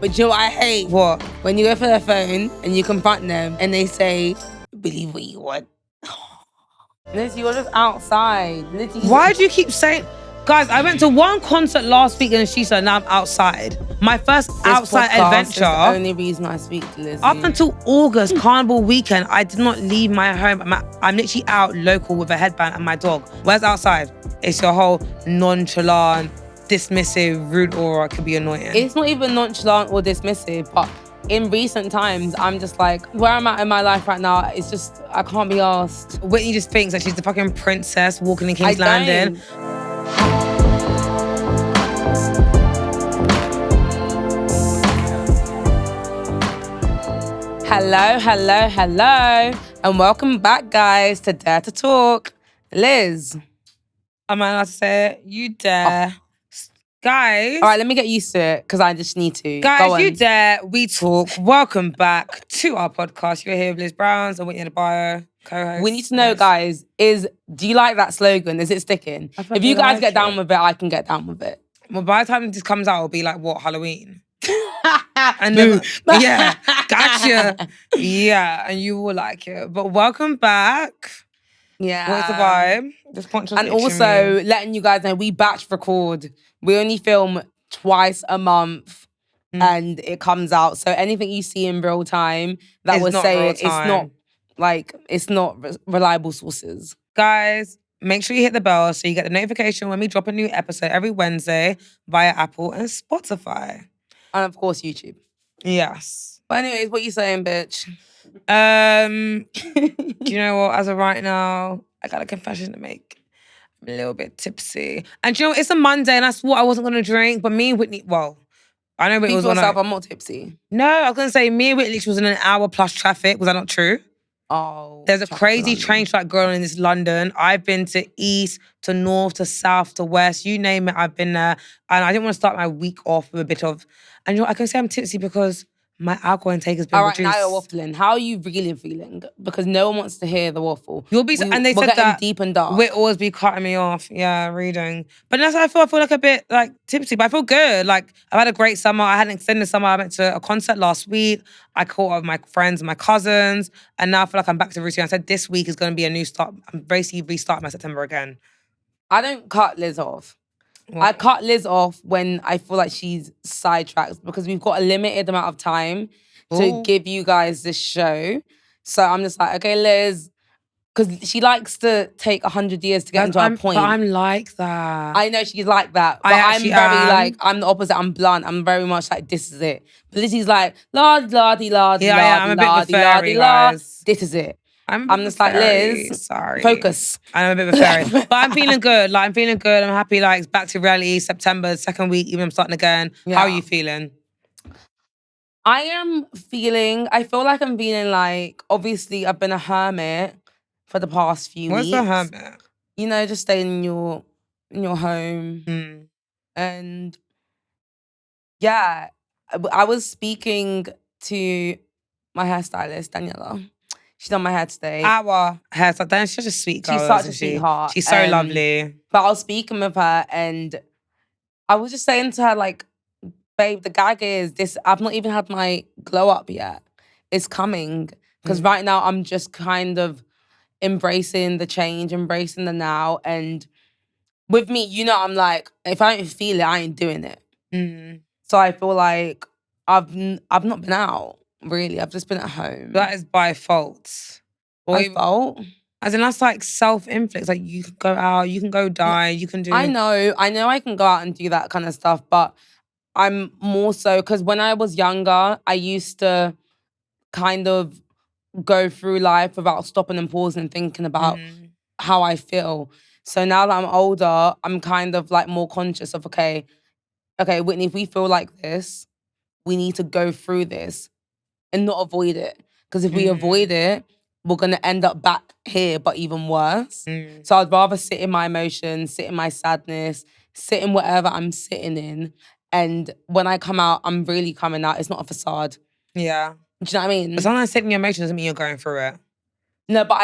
But do you know what I hate? What? When you go for their phone and you confront them and they say, believe what you want. Liz, you're just outside. Why do you keep saying... Guys, I went to one concert last week and she said, now I'm outside. My first outside adventure. Is the only reason I speak to Liz. Up until August, Carnival weekend, I did not leave my home. I'm literally out local with a headband and my dog. Where's outside? It's your whole nonchalant, dismissive, rude aura can be annoying. It's not even nonchalant or dismissive, but in recent times, I'm just like, where I'm at in my life right now, it's just, I can't be asked. Whitney just thinks that she's the fucking princess walking in King's Landing. Hello, hello, hello. And welcome back, guys, to Dare to Talk. Liz. Am I allowed to say it? You dare. Oh. Guys. All right, let me get used to it because I just need to. Guys, you dare, we talk. Welcome back to our podcast. You're here with Lizbrowns and Whitney and Liz, co-host. We need to know, guys, do you like that slogan? Is it sticking? If you guys get down with it, I can get down with it. Well, by the time this comes out, it'll be like, what, Halloween? And then, yeah, gotcha. Yeah, and you will like it. But welcome back. Yeah. What's the vibe? And also letting you guys know, we batch record. We only film twice a month and it comes out. So anything you see in real time that would say it's not reliable sources. Guys, make sure you hit the bell so you get the notification when we drop a new episode every Wednesday via Apple and Spotify. And of course, YouTube. Yes. But anyways, what you saying, bitch? Do you know what? As of right now, I got a confession to make. I'm a little bit tipsy. And do you know what? It's a Monday and I swore I wasn't going to drink. But me and Whitney, I know it was on I'm not tipsy. No, I was going to say me and Whitney was in an hour plus traffic. Was that not true? Oh. There's a crazy train strike going on in this London. I've been to east, to north, to south, to west. You name it, I've been there. And I didn't want to start my week off with a bit of... And you know, I can say I'm tipsy because my alcohol intake has been reduced. All right, now you're waffling. How are you really feeling? Because no one wants to hear the waffle. And they said that deep and dark. We'll always be cutting me off. Yeah, reading. But that's how I feel. I feel like a bit like tipsy, but I feel good. Like I've had a great summer. I had an extended summer. I went to a concert last week. I caught up with my friends and my cousins. And now I feel like I'm back to routine. I said this week is going to be a new start. I'm basically restarting my September again. I don't cut Liz off. What? I cut Liz off when I feel like she's sidetracked because we've got a limited amount of time to give you guys this show. So I'm just like, okay, Liz, because she likes to take 100 years to get into her point. But I'm like that. I know she's like that. But I'm the opposite. I'm blunt. I'm very much like, this is it. But Lizzie's like, la-di-la-di-la-di-la-di-la-di-la. Yeah, I'm a bit of a fairy, guys. This is it. I'm just like, Liz, sorry. Focus. I'm a bit of a fairy. But I'm feeling good. Like, I'm feeling good. I'm happy. Like, it's back to reality. September, second week, even I'm starting again. Yeah. How are you feeling? I feel like I'm feeling like, obviously, I've been a hermit for the past few weeks. What's a hermit? You know, just staying in your home. And yeah, I was speaking to my hairstylist, Daniela. She's done my hair today. Our hairstylist. She's such a sweet girl. She's such a sweetheart. She's so lovely. But I was speaking with her and I was just saying to her, like, babe, the gag is this, I've not even had my glow up yet. It's coming. Because right now I'm just kind of embracing the change, embracing the now. And with me, you know, I'm like, if I don't feel it, I ain't doing it. So I feel like I've not been out. Really, I've just been at home. That is by fault. By fault? As in, that's like self-inflict. Like, you can go out, you can go die, you can do... I know I can go out and do that kind of stuff, but I'm more so... Because when I was younger, I used to kind of go through life without stopping and pausing and thinking about how I feel. So now that I'm older, I'm kind of like more conscious of, okay, Whitney, if we feel like this, we need to go through this and not avoid it. Because if we avoid it, we're going to end up back here, but even worse. So I'd rather sit in my emotions, sit in my sadness, sit in whatever I'm sitting in. And when I come out, I'm really coming out. It's not a facade. Yeah. Do you know what I mean? But sometimes sitting in your emotions doesn't mean you're going through it. No, but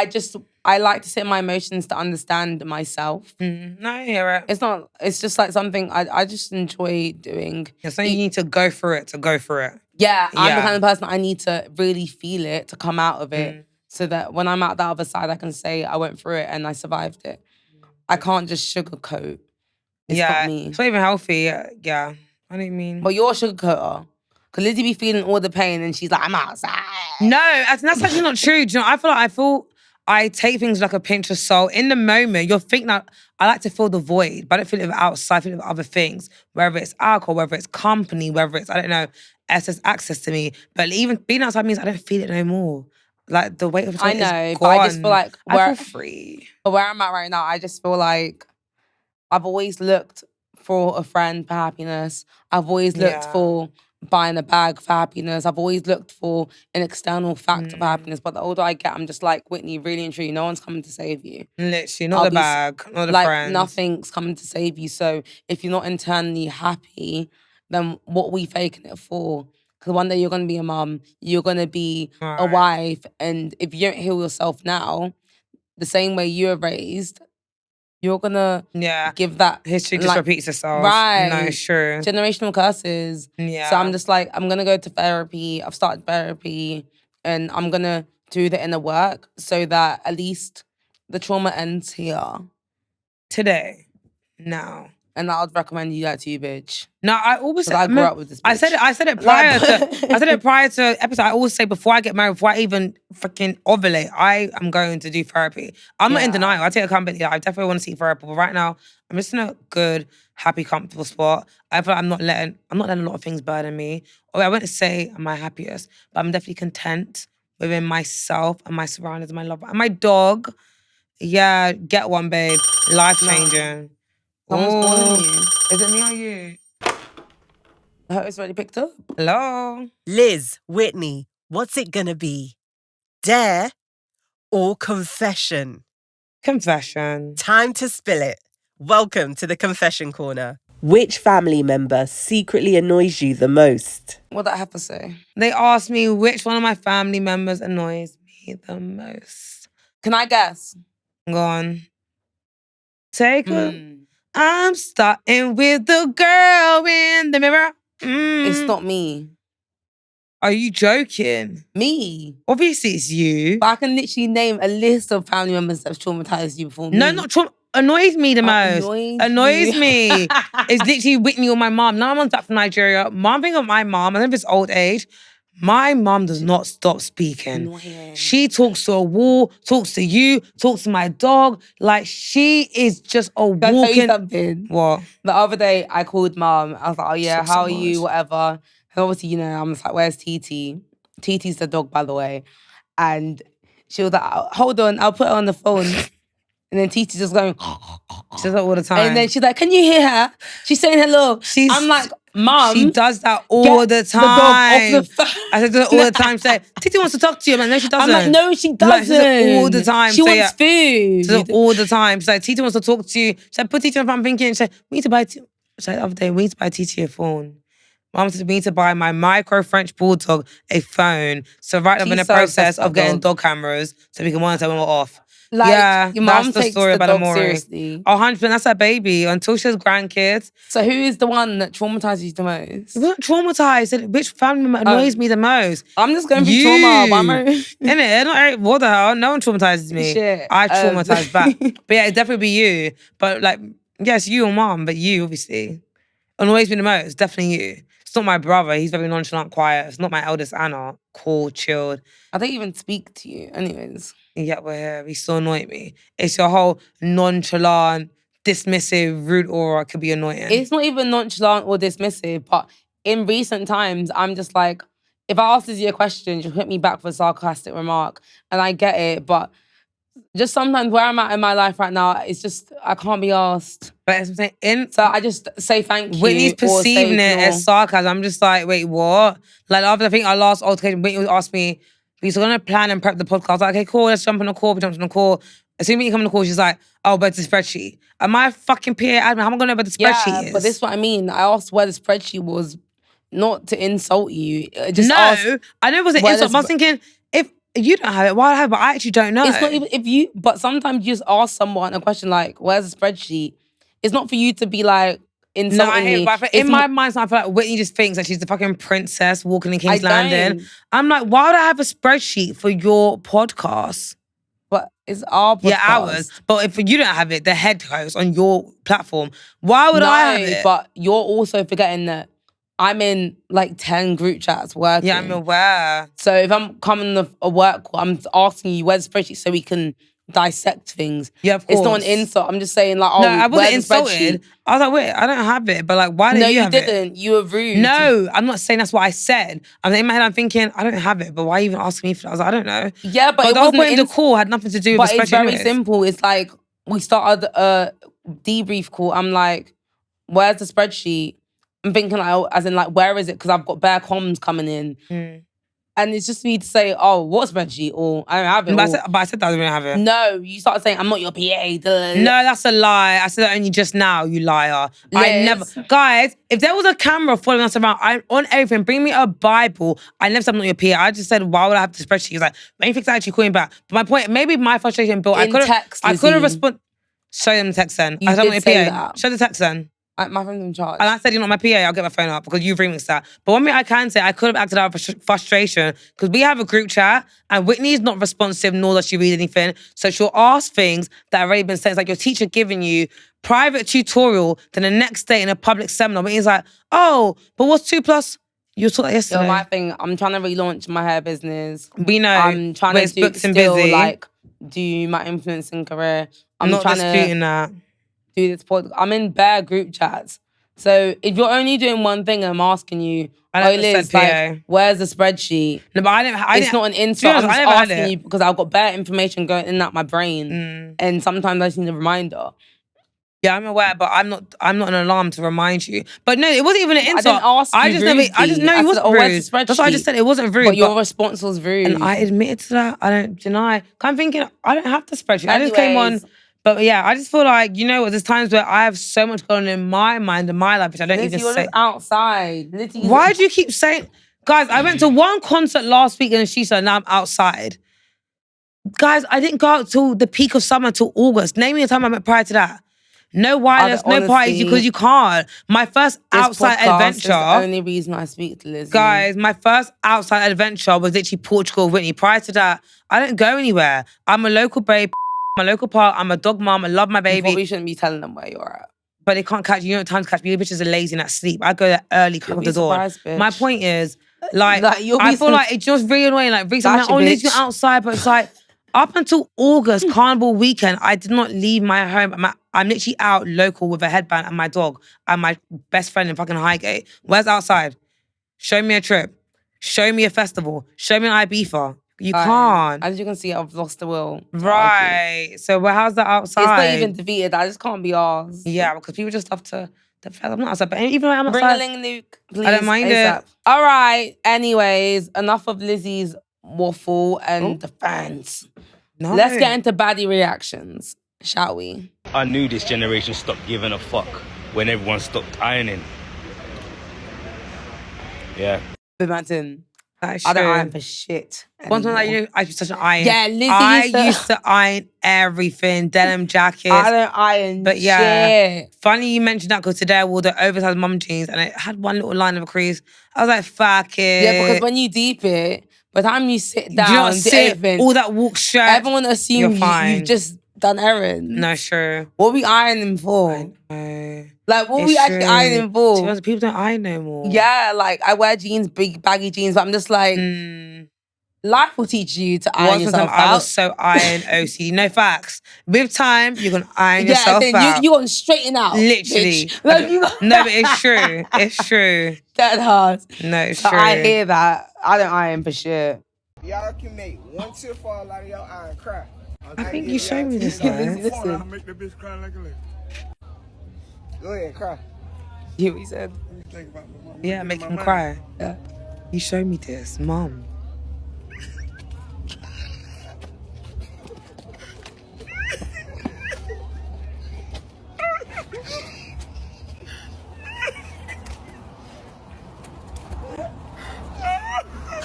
I like to sit in my emotions to understand myself. No, I hear it. It's just like something I just enjoy doing. Yeah, so you need to go through it Yeah, I'm the Yeah. kind of person I need to really feel it to come out of it so that when I'm out the other side, I can say I went through it and I survived it. I can't just sugarcoat. It's not me. It's not even healthy. Yeah. I don't mean. But you're a sugarcoater. Because Lizzie be feeling all the pain and she's like, I'm outside. No, that's actually not true. Do you know, I feel I take things like a pinch of salt. In the moment, you'll think that I like to fill the void, but I don't feel it with outside, I feel it with other things. Whether it's alcohol, whether it's company, whether it's, I don't know, access to me. But even being outside means I don't feel it no more. Like the weight of the I is know, gone. but I just feel like I feel free. But where I'm at right now, I just feel like I've always looked for a friend for happiness. I've always looked for buying a bag for happiness. I've always looked for an external factor for happiness. But the older I get, I'm just like, Whitney, really and truly, no one's coming to save you. Literally, not the bag, not the like, friends. Nothing's coming to save you. So if you're not internally happy, then what are we faking it for? Because one day you're going to be a mum, you're going to be a wife. And if you don't heal yourself now, the same way you were raised, you're gonna give that history just repeats itself. Right. No, sure. Generational curses. Yeah. So I'm just like, I'm gonna go to therapy. I've started therapy and I'm gonna do the inner work so that at least the trauma ends here. Today. Now. And I would recommend you that to you, bitch. No, I always say I grew up with this bitch. I said it prior to episode. I always say before I get married, before I even freaking ovulate, I am going to do therapy. I'm not in denial. I take accountability. I definitely want to see therapy. But right now, I'm just in a good, happy, comfortable spot. I feel like I'm not letting a lot of things burden me. Or I wouldn't say I'm my happiest, but I'm definitely content within myself and my surroundings, and my love. And my dog. Yeah, get one, babe. Life changing. Someone's calling you. Is it me or you? I hope it's already picked up. Hello? Liz, Whitney, what's it gonna be? Dare or confession? Confession. Time to spill it. Welcome to the Confession Corner. Which family member secretly annoys you the most? What did I have to say? They asked me which one of my family members annoys me the most. Can I guess? Go on. Take a... I'm starting with the girl in the mirror. It's not me. Are you joking? Me. Obviously it's you. But I can literally name a list of family members that have traumatized you before me. No, not annoys me the most. Annoys me. It's literally Whitney or my mom. Now my mom's back from Nigeria. Mom being of my mom, I don't know if it's old age. My mom does not stop speaking. Annoying. She talks to a wall, talks to you, talks to my dog. Like, she is just a walking... Can I tell you something? What? The other day, I called mom. I was like, oh yeah, how are you, whatever. And obviously, you know, I'm just like, where's TT? TT's the dog, by the way. And she was like, hold on, I'll put her on the phone. And then TT's just going... She does that all the time. And then she's like, can you hear her? She's saying hello. I'm like, Mom, she does that all the time. The dog off the phone. I said that all the time. Say, Titi wants to talk to you. Man, no, she doesn't. I'm like, no, she doesn't. Like, she does it all the time. She wants food. She does it all the time. She's like, Titi wants to talk to you. She said, put Titi on. I'm thinking. She said, we need to buy. She said the other day, we need to buy Titi a phone. Mom said, we need to buy my micro French bulldog a phone. So right now, I'm in the process of getting dog cameras so we can monitor when we're off. Like, yeah, your mom that's the takes story the about dog Amore. seriously. 100%, that's her baby until she has grandkids. So who is the one that traumatizes you the most? I'm not traumatized. Which family member annoys me the most? I'm just going through trauma. Innit? What the hell? No one traumatizes me. Shit. I traumatize back. But yeah, it'd definitely be you. But like, yes, you or mom, but you, obviously. Annoys me the most, definitely you. It's not my brother. He's very nonchalant, quiet. It's not my eldest Anna. Cool, chilled. I don't even speak to you anyways. Yeah, we're here. He still annoy me. It's your whole nonchalant, dismissive, rude aura could be annoying. It's not even nonchalant or dismissive, but in recent times, I'm just like, if I ask you a question, you hit me back with a sarcastic remark. And I get it, but just sometimes where I'm at in my life right now, it's just, I can't be asked. But as I'm saying, so I just say thank you. Whitney's perceiving it as sarcasm. I'm just like, wait, what? Like after I think our last altercation, Whitney asked me, we were going to plan and prep the podcast. I was like, okay, cool, let's jump on the call. We jumped on the call. As soon as you come on the call, she's like, oh, but it's a spreadsheet. Am I a fucking PA admin? How am I going to know what the spreadsheet is? But this is what I mean. I asked where the spreadsheet was, not to insult you. I know it was an insult. I was thinking, if You don't have it. Why do I have it? I actually don't know. It's not even but sometimes you just ask someone a question like, where's the spreadsheet? It's not for you to be like insulting No, I hear me. it, but in my mind, I feel like Whitney just thinks that she's the fucking princess walking in King's Landing. don't. I'm like, why would I have a spreadsheet for your podcast? But it's our podcast. Yeah, ours. But if you don't have it, the head host on your platform, why would I have it? But you're also forgetting that I'm in like 10 group chats working. Yeah, I'm aware. So if I'm coming on a work call, I'm asking you where's the spreadsheet so we can dissect things. Yeah, of course. It's not an insult. I'm just saying like, oh, no, I wasn't where's the insulted. spreadsheet? I was like, wait, I don't have it. But like, why did you have it? No, you didn't. You were rude. No, I'm not saying that's what I said. In my head, I'm thinking, I don't have it. But why are you even asking me for that? I was like, I don't know. Yeah, but the whole point of the call had nothing to do with the spreadsheet. But it's very anyways. simple. It's like, we started a debrief call. I'm like, where's the spreadsheet? I'm thinking like, as in like, where is it? Because I've got bare comms coming in. And it's just for me to say, oh, what spreadsheet? Or I don't have it. But I said that I didn't have it. No, you started saying, I'm not your PA. No, that's a lie. I said that only just now, you liar. Liz. I never... Guys, if there was a camera following us around, on everything, bring me a Bible. I never said I'm not your PA. I just said, why would I have the spreadsheet? He's like, when you fix that, actually call me back. But my point, maybe my frustration built... I could have responded... Show them the text then. I said I'm not your PA. That. Show the text then. My friend's in charge. And I said, you're not my PA, I'll get my phone up because you've remixed that. But one thing I can say, I could have acted out of frustration because we have a group chat and Whitney's not responsive, nor does she read anything. So she'll ask things that have already been said. It's like your teacher giving you private tutorial, then the next day in a public seminar. Whitney's like, oh, but what's 2 plus? You saw that yesterday. So my thing, I'm trying to relaunch my hair business. We know. I'm trying to do my influencing career. I'm not disputing that. Do this podcast. I'm in bare group chats. So if you're only doing one thing, I'm asking you, Liz, like, where's the spreadsheet? No, but it's not an insult. I'm just asking you because I've got bare information going in and out my brain. And sometimes I just need a reminder. Yeah, I'm aware, but I'm not an alarm to remind you. But no, it wasn't even an insult. I didn't ask you I just know it wasn't rude. That's why I just said it wasn't rude. But your response was rude. And I admitted to that. I don't deny. I'm thinking, I don't have the spreadsheet. I just came on. But yeah, I just feel like, you know what, there's times where I have so much going on in my mind and my life, which I don't even say. Outside. Why do you keep saying... Guys, I went to one concert last week in Shisha and now I'm outside. Guys, I didn't go out till the peak of summer, till August. Name me a time I went prior to that. No wireless, no parties, because you can't. My first outside adventure... Is the only reason I speak to Liz. Guys, my first outside adventure was literally Portugal, Whitney. Prior to that, I didn't go anywhere. I'm a local babe. My local park, I'm a dog mom, I love my baby. You probably shouldn't be telling them where you're at. But they can't catch you. You know what time to catch me? You bitches are lazy and at sleep. I go there early, crack the door. Bitch. My point is, like I feel like it's just really annoying. Like, recently, like, only you're outside, but it's like, up until August, Carnival weekend, I did not leave my home. I'm literally out local with a headband and my dog and my best friend in fucking Highgate. Where's outside? Show me a trip. Show me a festival. Show me an Ibiza. You can't. As you can see, I've lost the will. Right. So how's that outside? It's not even defeated. I just can't be ours. Yeah, because people just love to defend. I'm not outside, but even though I'm outside. Bring a Luke, please. I don't mind it. All right. Anyways, enough of Lizzie's waffle and the fans. No. Let's get into baddie reactions, shall we? I knew this generation stopped giving a fuck when everyone stopped ironing. Yeah. Big Martin. I don't iron for shit. One time, like, you know, I used to touch an iron. Yeah, Lizzie used to iron everything, denim jackets. I don't iron but yeah, shit. Funny you mentioned that because today I wore the oversized mum jeans and it had one little line of a crease. I was like, fuck it. Yeah, because when you deep it, by the time you sit down, do you not sit, all that walk shirt. Everyone assumes you've just done errands. No, sure. What are we ironing for? Like, what are we actually ironing for? People don't iron no more. Yeah, like, I wear jeans, big baggy jeans, but I'm just like, life will teach you to iron yourself out. I was so iron OCD. No facts. With time, you're going to iron yourself out. You're going to straighten out. Literally. Like, no, but it's true. It's true. That hard. No, it's so true. I hear that. I don't iron for shit. Y'all can make one tip for a lot of y'all iron cry. I think you showed me this, Listen. I'll make that bitch cry like a lady. Go ahead, cry. You what he said? Think about my mom. Yeah, make him cry. Yeah. You showed me this, Mom.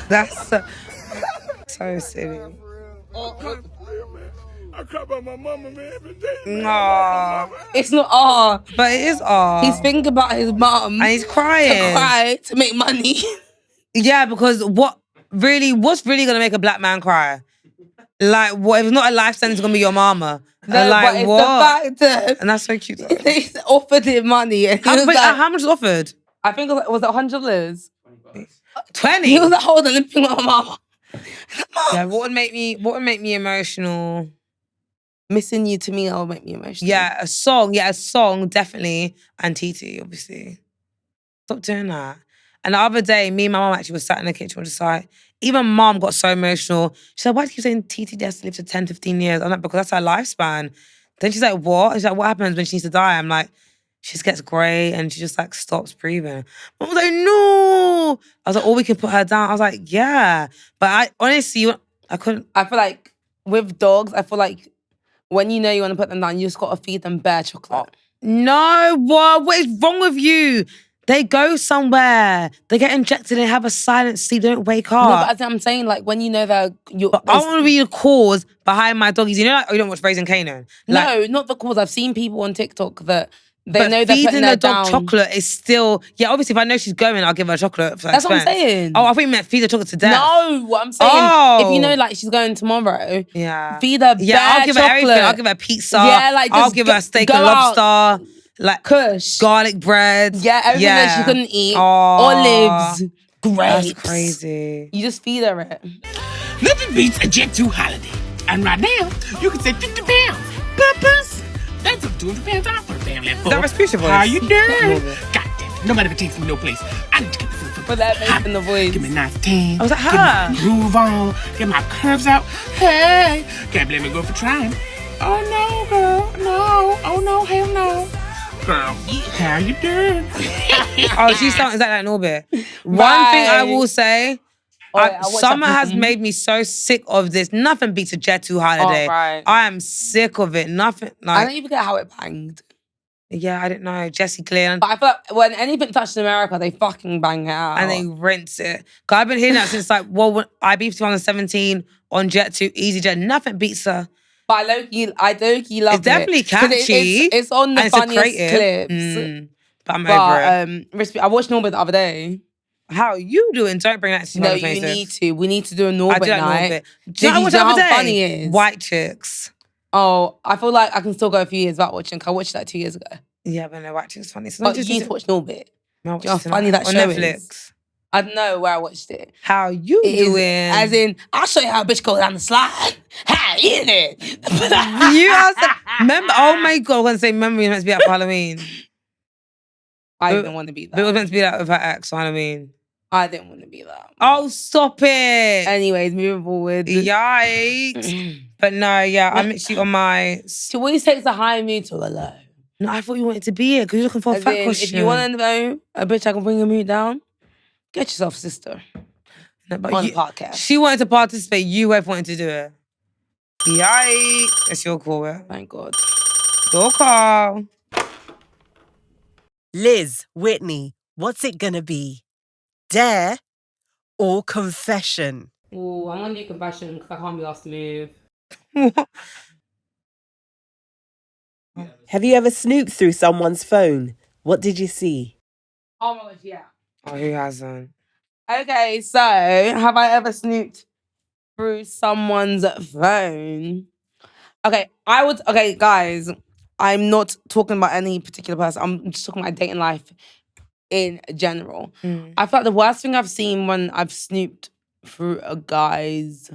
That's So silly. Oh, man. I cry about my mama, man, every day, man. Nah. It's not R. But it is He's thinking about his mum. And he's To crying. cry to make money. Yeah, because what's really gonna make a black man cry? Like, what if it's not a life sentence, it's gonna be your mama? No, like, but it's what? the fact that And that's so cute. Though. they offered him money. And he was like, How much is offered? I think was it $100? 20. He was like, hold on, let me think about my mama. Yeah, what would make me emotional? Missing you to me, that would make me emotional. Yeah, a song, definitely. And TT, obviously. Stop doing that. And the other day, me and my mum actually was sat in the kitchen, just like, even mum got so emotional. She said, why do you keep saying TT has to live to 10, 15 years? I'm like, because that's her lifespan. Then she's like, what? She's like, what happens when she needs to die? I'm like, she just gets grey and she just like stops breathing. I was like, no. I was like, we can put her down. I was like, yeah. But I honestly, I couldn't. I feel like with dogs, I feel like when you know you want to put them down, you just got to feed them bare chocolate. No, what is wrong with you? They go somewhere. They get injected and have a silent sleep. They don't wake up. No, but as I'm saying, like when you know that you're. But I want to be the cause behind my doggies. You know, like, you don't watch Raising Kanan. Like, No, not the cause. I've seen people on TikTok that they know they're feeding putting the her dog down. chocolate is still... Yeah, obviously, if I know she's going, I'll give her chocolate. That's what I'm saying. Oh, I thought you meant feed the chocolate to death. No, what I'm saying, if you know like she's going tomorrow, feed her bare I'll give her chocolate. everything. I'll give her pizza. Yeah, like I'll just give her steak go and out. lobster. Like Kush. garlic bread. Yeah, everything that she couldn't eat. Olives. Grapes. That's crazy. You just feed her it. Nothing beats a Jet 2 holiday. And right now, you can save 50 pounds. Purpose? That's up 200 pounds off for the family. Is that Respucia voice? How you doing? God damn it. Nobody ever takes me no place. I need to get the food. Put that bass in the voice. Give me a nice tan. I was like, Get my groove on. Get my curves out. Hey. Can't blame me, girl, for trying. Oh, no, girl. No. Oh, no. Hell no. Girl, how you doing? Oh, she sounds like Norbit. One Right. thing I will say, I watched summer that- has made me so sick of this. Nothing beats a Jet 2 holiday. Oh, right. I am sick of it. Nothing. I Like, don't even get how it banged. yeah, I didn't know. Jessie Clear. But I feel like when anything touched America, they fucking bang it out. And they rinse it. Cause I've been hearing that since like, when I beefed 2017 on Jet 2, EasyJet. Nothing beats her. But I low-key love It's definitely it. 'Cause catchy. It's on the and it's a funniest creative. clips. But I'm over it. I watched Norbit the other day. How are you doing? Don't bring that to No, 2026. you need to. We need to do a I Norbit do like night. Norbit. Did Do you know you what know the other how day? funny it is? White chicks. Oh, I feel like I can still go a few years without watching. 'Cause I watched that 2 years ago. Yeah, but no, White chicks funny. So But you need to watch Norbit. No, Do you know how funny that on show Netflix. is? I don't know where I watched it. How you It is- doing? As in, I'll show you how a bitch goes down the slide. How in it? you are remember? Oh my god, I was gonna say remember you meant to be out for Halloween. I didn't want to be But it was that. meant to be that with her ex on Halloween. I didn't want to be that. Oh, stop it! Anyways, moving forward. Yikes! But no, yeah, I'm actually on my. She always takes a high mood to a low. No, I thought you wanted to be here because you're looking for a As fat in, question. if you want to know a bitch I can bring a mood down, get yourself a sister No, but on you- the podcast. She wanted to participate. You both wanted to do it. Yikes! It's your call, it. Thank God. Your call. Liz, Whitney, what's it gonna be? Dare or confession? Ooh, I'm gonna do confession because I can't be asked to move. Have you ever snooped through someone's phone? What did you see? Oh my gosh, yeah. Oh, who hasn't? Okay, so have I ever snooped through someone's phone? Okay, guys, I'm not talking about any particular person. I'm just talking about dating life in general. I feel like the worst thing I've seen when I've snooped through a guy's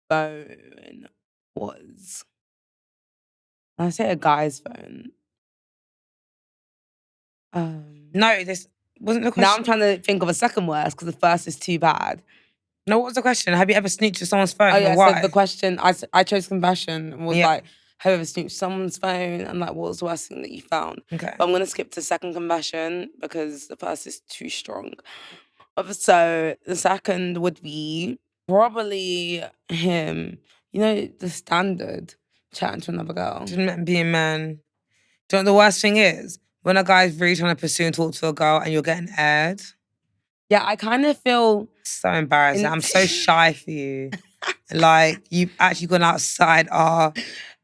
phone was, when I say a guy's phone, No, this wasn't the question. now I'm trying to think of a second worst because the first is too bad. No, what was the question? Have you ever snooped through someone's phone? Oh yeah, and why? so the question, I chose confession and was Yeah. like, have you ever snooped someone's phone? And like, what was the worst thing that you found? Okay. But I'm gonna skip to second confession because the first is too strong. So the second would be probably him. You know, the standard chatting to another girl. Just meant being man. Do you know what the worst thing is? When a guy's really trying to pursue and talk to a girl and you're getting aired. Yeah, I kind of feel So embarrassing. I'm so shy for you. Like, you've actually gone outside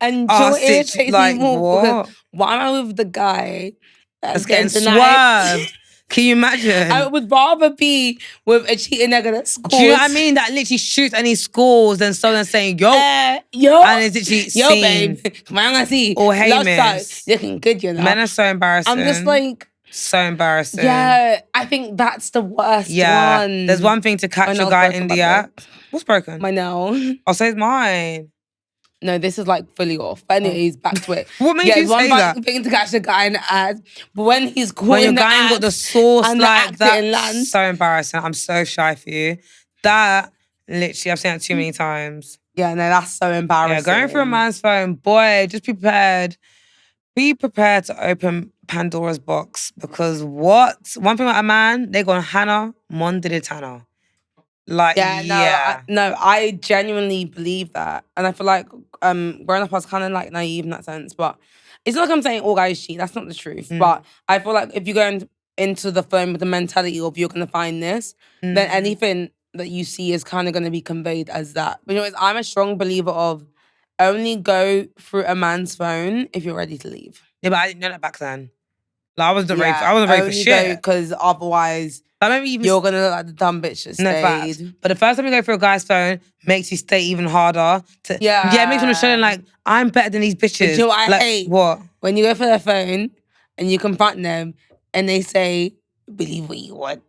And our Joe irritates like, me more what? because why am I with the guy That's that's getting denied? swerved. Can you imagine? I would rather be with a cheating nigga that scores. Do you know what I mean? That literally shoots and he scores than someone saying, yo. Yo. And it's literally yo, seen. babe. Come on, I see. Or hey, Love miss. sight. Looking good, you know. Men are so embarrassing. I'm just like, so embarrassing. yeah, I think that's the worst one. There's one thing to catch My a nail's guy broken, in by the the way. act. What's broken? My nail. I'll say it's mine. No, this is like fully off. But anyways, back to it. What made yeah, you it's one say that? thing to catch the guy in the ad, but when he's caught When your in the guy ain't got ad the sauce and like the acting that, lands. so embarrassing. I'm so shy for you. That, literally, I've seen that too many times. Yeah, no, that's so embarrassing. Yeah, going through a man's phone, boy, just be prepared. Be prepared to open Pandora's box because what? One thing about a man, they gone Hannah, Mon did it Hannah. Like, I genuinely believe that. And I feel like growing up, I was kind of like naive in that sense. But it's not like I'm saying all guys cheat. That's not the truth. But I feel like if you go into the phone with the mentality of you're going to find this, then anything that you see is kind of going to be conveyed as that. But anyways, I'm a strong believer of only go through a man's phone if you're ready to leave. Yeah, but I didn't know that back then. Like, I wasn't ready for shit. Because otherwise, you're gonna look like the dumb bitch that stayed. Facts. But the first time you go through a guy's phone makes you stay even harder. It makes them showing like, I'm better than these bitches. But you know what I hate? What? When you go for their phone and you confront them and they say, believe what you want.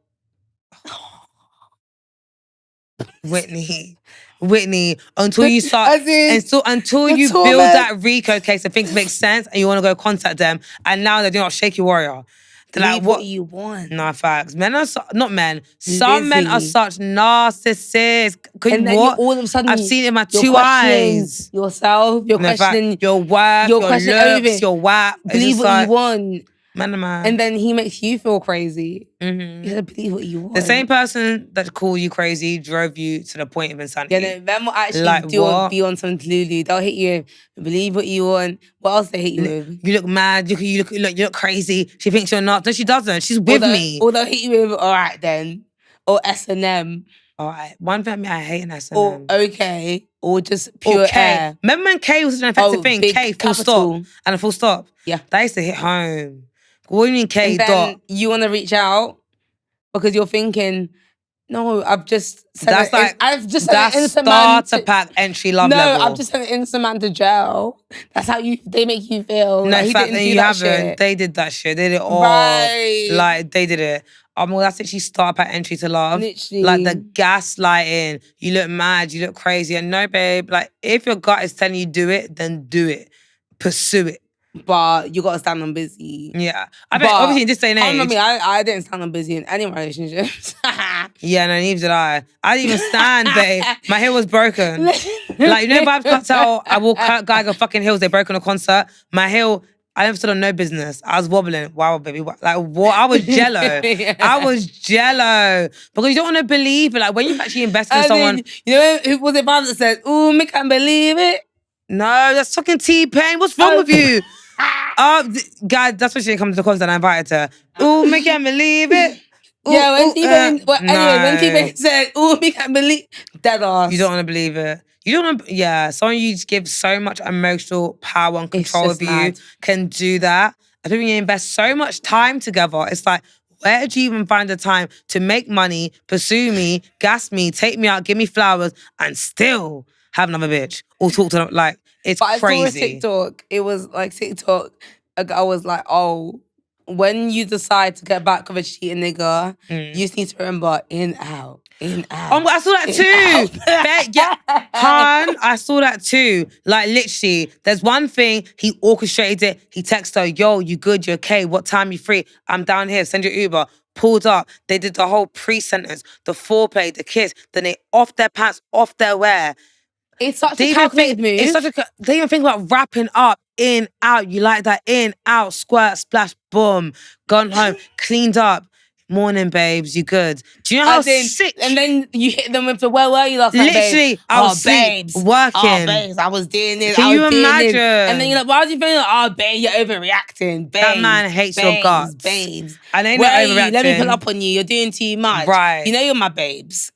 Whitney, until you start, until you build that Rico case and things make sense and you want to go contact them, and now they do not shake your warrior. They're Believe like, what you want. Nah, facts. Men are not men. Some men are such narcissists. And then all of a sudden, I've seen it in my 2 eyes. Yourself, you're questioning your work, your looks, everything. your WAP. Believe what you want. Man. And then he makes you feel crazy. You gotta believe what you want. The same person that called you crazy drove you to the point of insanity. Yeah, no, men will actually be on some Lulu. They'll hit you with, believe what you want. What else they hit you with? You look mad, you look crazy. She thinks you're not. No, she doesn't. She's with me. Or they'll hit you with, all right then. Or S&M. All right. One thing I hate an S&M. Or okay. Or just pure air. Remember when K was an offensive thing? K, full stop. And a full stop. Yeah. That used to hit home. What do you mean K and then dot? You want to reach out because you're thinking, no, I've just sent I've just sent an instant man starter pack entry level. No, I've just sent an instant man to jail. That's how they make you feel. No, like, he didn't do that shit. They did that shit. They did it all. Right. Like, they did it. Well, that's literally starter pack entry to love. Literally. Like the gaslighting. You look mad, you look crazy. And no, babe, like if your gut is telling you do it, then do it. Pursue it. But you gotta stand on busy. Yeah. I bet obviously in this day and age. I didn't stand on busy in any relationships. Yeah, no, neither did I. I didn't even stand, babe. My heel was broken. Like, you know, Vibes can't tell I walk guy go fucking heels, they broke on a concert. My heel, I never stood on no business. I was wobbling. Wow, baby. Like, what? I was jello. I was jello. Because you don't want to believe it. Like, when you've actually invested in someone. You know, who was it Vibes that said, ooh, me can't believe it? No, that's fucking T-Pain. What's wrong with you? God, that's when she didn't come to the concert and I invited her. Ooh, me can't believe it. Ooh, yeah, when T-Pain, when T-Pain said, ooh, me can't believe, dead ass. You don't want to believe it. You don't want to, someone you just give so much emotional power and control over you can do that. I think when you invest so much time together, it's like, where did you even find the time to make money, pursue me, gas me, take me out, give me flowers, and still have another bitch or talk to them? Like, it's crazy. But I saw a TikTok. It was like TikTok. A guy was like, oh, when you decide to get back with a cheating nigga, you just need to remember in, out. Oh, I saw that too. Han, I saw that too. Like, literally, there's one thing, he orchestrated it. He texted her, yo, you good, you okay? What time you free? I'm down here, send your Uber. Pulled up. They did the whole pre-sentence, the foreplay, the kiss. Then they off their pants, off their wear. It's such a calculated move. They even think about wrapping up, in, out. You like that? In, out, squirt, splash, boom. Gone home, cleaned up. Morning, babes, you good? Do you know how sick? And then you hit them with the, where were you last night, Literally, I was babes, working. Oh, babes, I was doing this. Can you imagine? And then you're like, why do you feel like, oh, babe, you're overreacting. Babes, that man hates your guts. Babes, and they where not are overreacting. you? Let me pull up on you. You're doing too much. Right. You know you're my babes.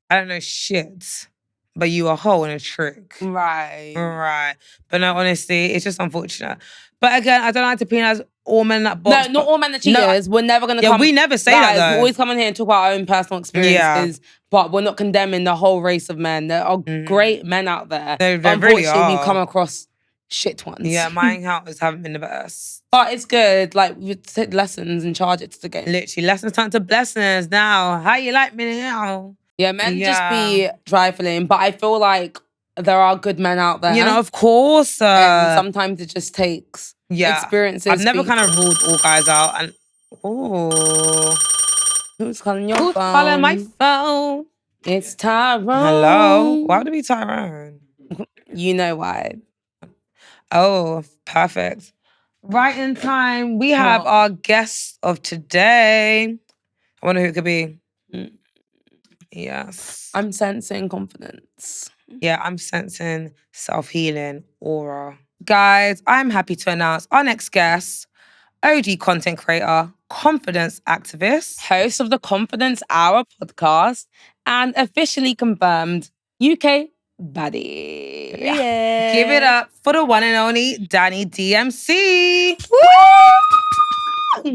I don't know shit. but you a hoe and a trick. Right. Right. But no, honestly, it's just unfortunate. But again, I don't like to penalize all men in that box. No, not all men are cheaters. We're never gonna come. we never say guys, that though. We always come in here and talk about our own personal experiences, but we're not condemning the whole race of men. There are great men out there. They really Unfortunately, we are. come across shit ones. Yeah, my encounters haven't been the best. But it's good. Like, we take lessons and charge it to the game. Literally, lessons turn to blessings now. How you like me now? Yeah, men just be trifling, but I feel like there are good men out there. You know, of course. And sometimes it just takes experiences. I've never kind of ruled all guys out. And who's calling your who's phone? calling my phone? It's Tyrone. Hello. Why would it be Tyrone? You know why. Oh, perfect. Right in time, we have our guest of today. I wonder who it could be. Yes. I'm sensing confidence. Yeah, I'm sensing self-healing aura. Guys, I'm happy to announce our next guest, OG content creator, confidence activist, host of the Confidence Hour podcast, and officially confirmed UK baddie. Yeah. Give it up for the one and only Dani DMC.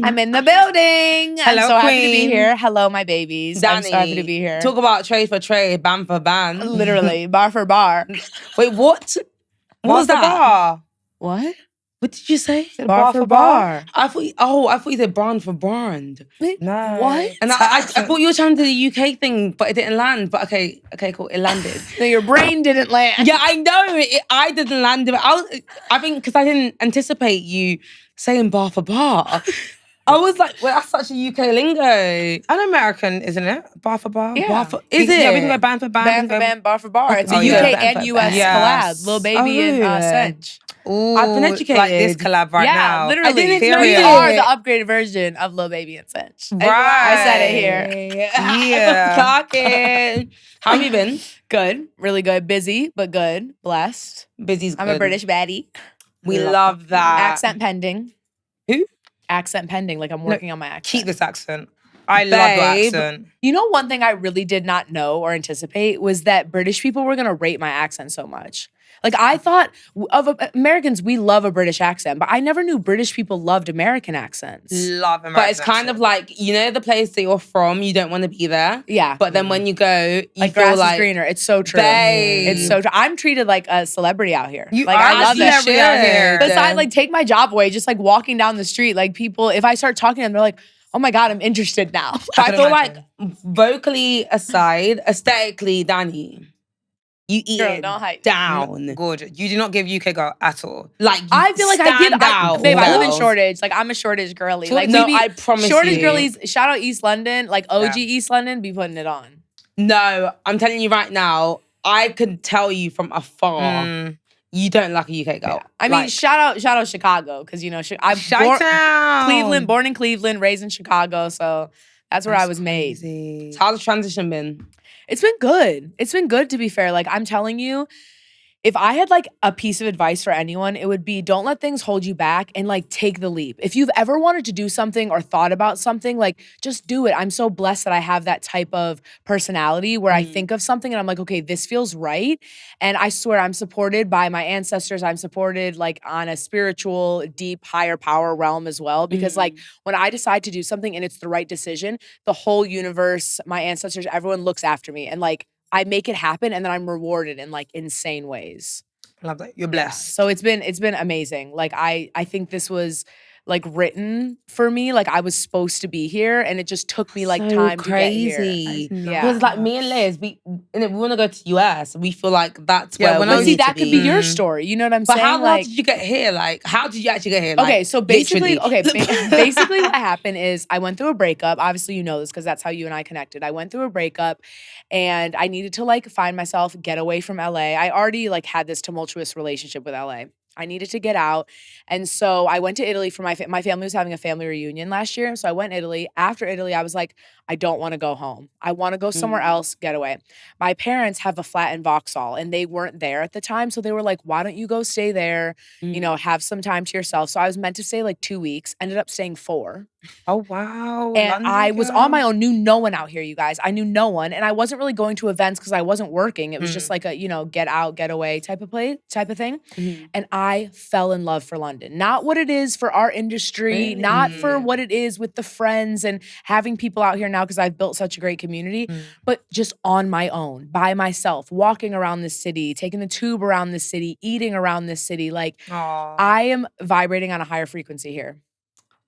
I'm in the building. Hello, I'm so happy to queen. be here. Hello, my babies. I'm so happy to Dani, be here. talk about trade for trade, ban for ban. Literally, bar for bar. Wait, what? What was that? Bar? What? What did you say? Bar for bar. I thought you said brand for brand. No. What? And I thought you were trying to do the UK thing, but it didn't land. But okay, cool, it landed. No, your brain didn't land. Yeah, I know. I didn't land it. I think because I didn't anticipate you saying bar for bar. I was like, well, that's such a UK lingo. An American, isn't it? Bar for bar? Yeah. Bar for, Is it? Yeah, we can go band for band. Band for band, bar for bar. It's a Oh, UK yeah. Band and for US band. Yes. collab. Lil Baby and Sench. Ooh, I've been educated. Like this collab right now. Literally. I didn't We know Period. are the upgraded version of Lil Baby and Sench. Right. I said it here. Yeah. Talking. How have you been? Good. Really good. Busy, but good. Blessed. Busy's I'm good. a British baddie. We love that. Accent pending. Who? Accent pending. Like I'm working on my accent. Keep this accent. I love your Babe. accent. You know, one thing I really did not know or anticipate was that British people were gonna rate my accent so much. Like I thought Americans, we love a British accent, but I never knew British people loved American accents. Love American But it's kind of like, you know, the place that you're from, you don't want to be there. Yeah. But then when you go, you Like feel grass like is greener. It's so true. Babe. It's so true. I'm treated like a celebrity out here. You like are I love a it. celebrity out here. Besides, like take my job away, just like walking down the street, like people, if I start talking to them, they're like, oh my God, I'm interested now. I can feel imagine. like vocally aside, aesthetically, Dani, you eat Girl, it don't hype. down. gorgeous. You do not give UK girl at all. Like I feel like I did. stand out. Babe, I live in girl. Shoreditch. Like I'm a Shoreditch girly. Like No, we be, I promise Shoreditch you. girlies. Shout out East London. Like OG Yeah. East London be putting it on. No, I'm telling you right now, I could tell you from afar, you don't like a UK girl. I mean, Like, shout out Chicago because you know I'm Chi-town. Cleveland, born in Cleveland, raised in Chicago, so that's where I was made. Crazy. how's the transition been? It's been good. It's been good to be fair. Like I'm telling you, if I had like a piece of advice for anyone, it would be don't let things hold you back and like take the leap. If you've ever wanted to do something or thought about something, like just do it. I'm so blessed that I have that type of personality where I think of something and I'm like, okay, this feels right. And I swear I'm supported by my ancestors. I'm supported like on a spiritual, deep, higher power realm as well. Because like when I decide to do something and it's the right decision, the whole universe, my ancestors, everyone looks after me. And like I make it happen and then I'm rewarded in like insane ways. Love that. You're blessed. So it's been amazing. Like I think this was like written for me. Like I was supposed to be here and it just took me like So time crazy. to get here. Yeah. Because like me and Liz, we want to go to US. We feel like that's Yeah, where when we I But was- see, need that to could be your story. You know what I'm But saying? how like, did you get here? Like, how did you actually get here? Like, okay, so basically, literally. basically what happened is I went through a breakup. Obviously, you know this because that's how you and I connected. I went through a breakup and I needed to like find myself, get away from LA. I already like had this tumultuous relationship with LA. I needed to get out. And so I went to Italy for my family was having a family reunion last year. So I went to Italy. After Italy, I was like, I don't want to go home. I want to go somewhere else, get away. My parents have a flat in Vauxhall and they weren't there at the time. So they were like, why don't you go stay there, you know, have some time to yourself. So I was meant to stay like 2 weeks, ended up staying 4. Oh, wow. And London I was girl. on my own, knew no one out here, you guys. I knew no one. And I wasn't really going to events because I wasn't working. It was just like a, get out, get away type of thing. And I fell in love for London. Not what it is for our industry, not for what it is with the friends and having people out here now because I've built such a great community, but just on my own, by myself, walking around this city, taking the tube around this city, eating around this city. Like, I am vibrating on a higher frequency here.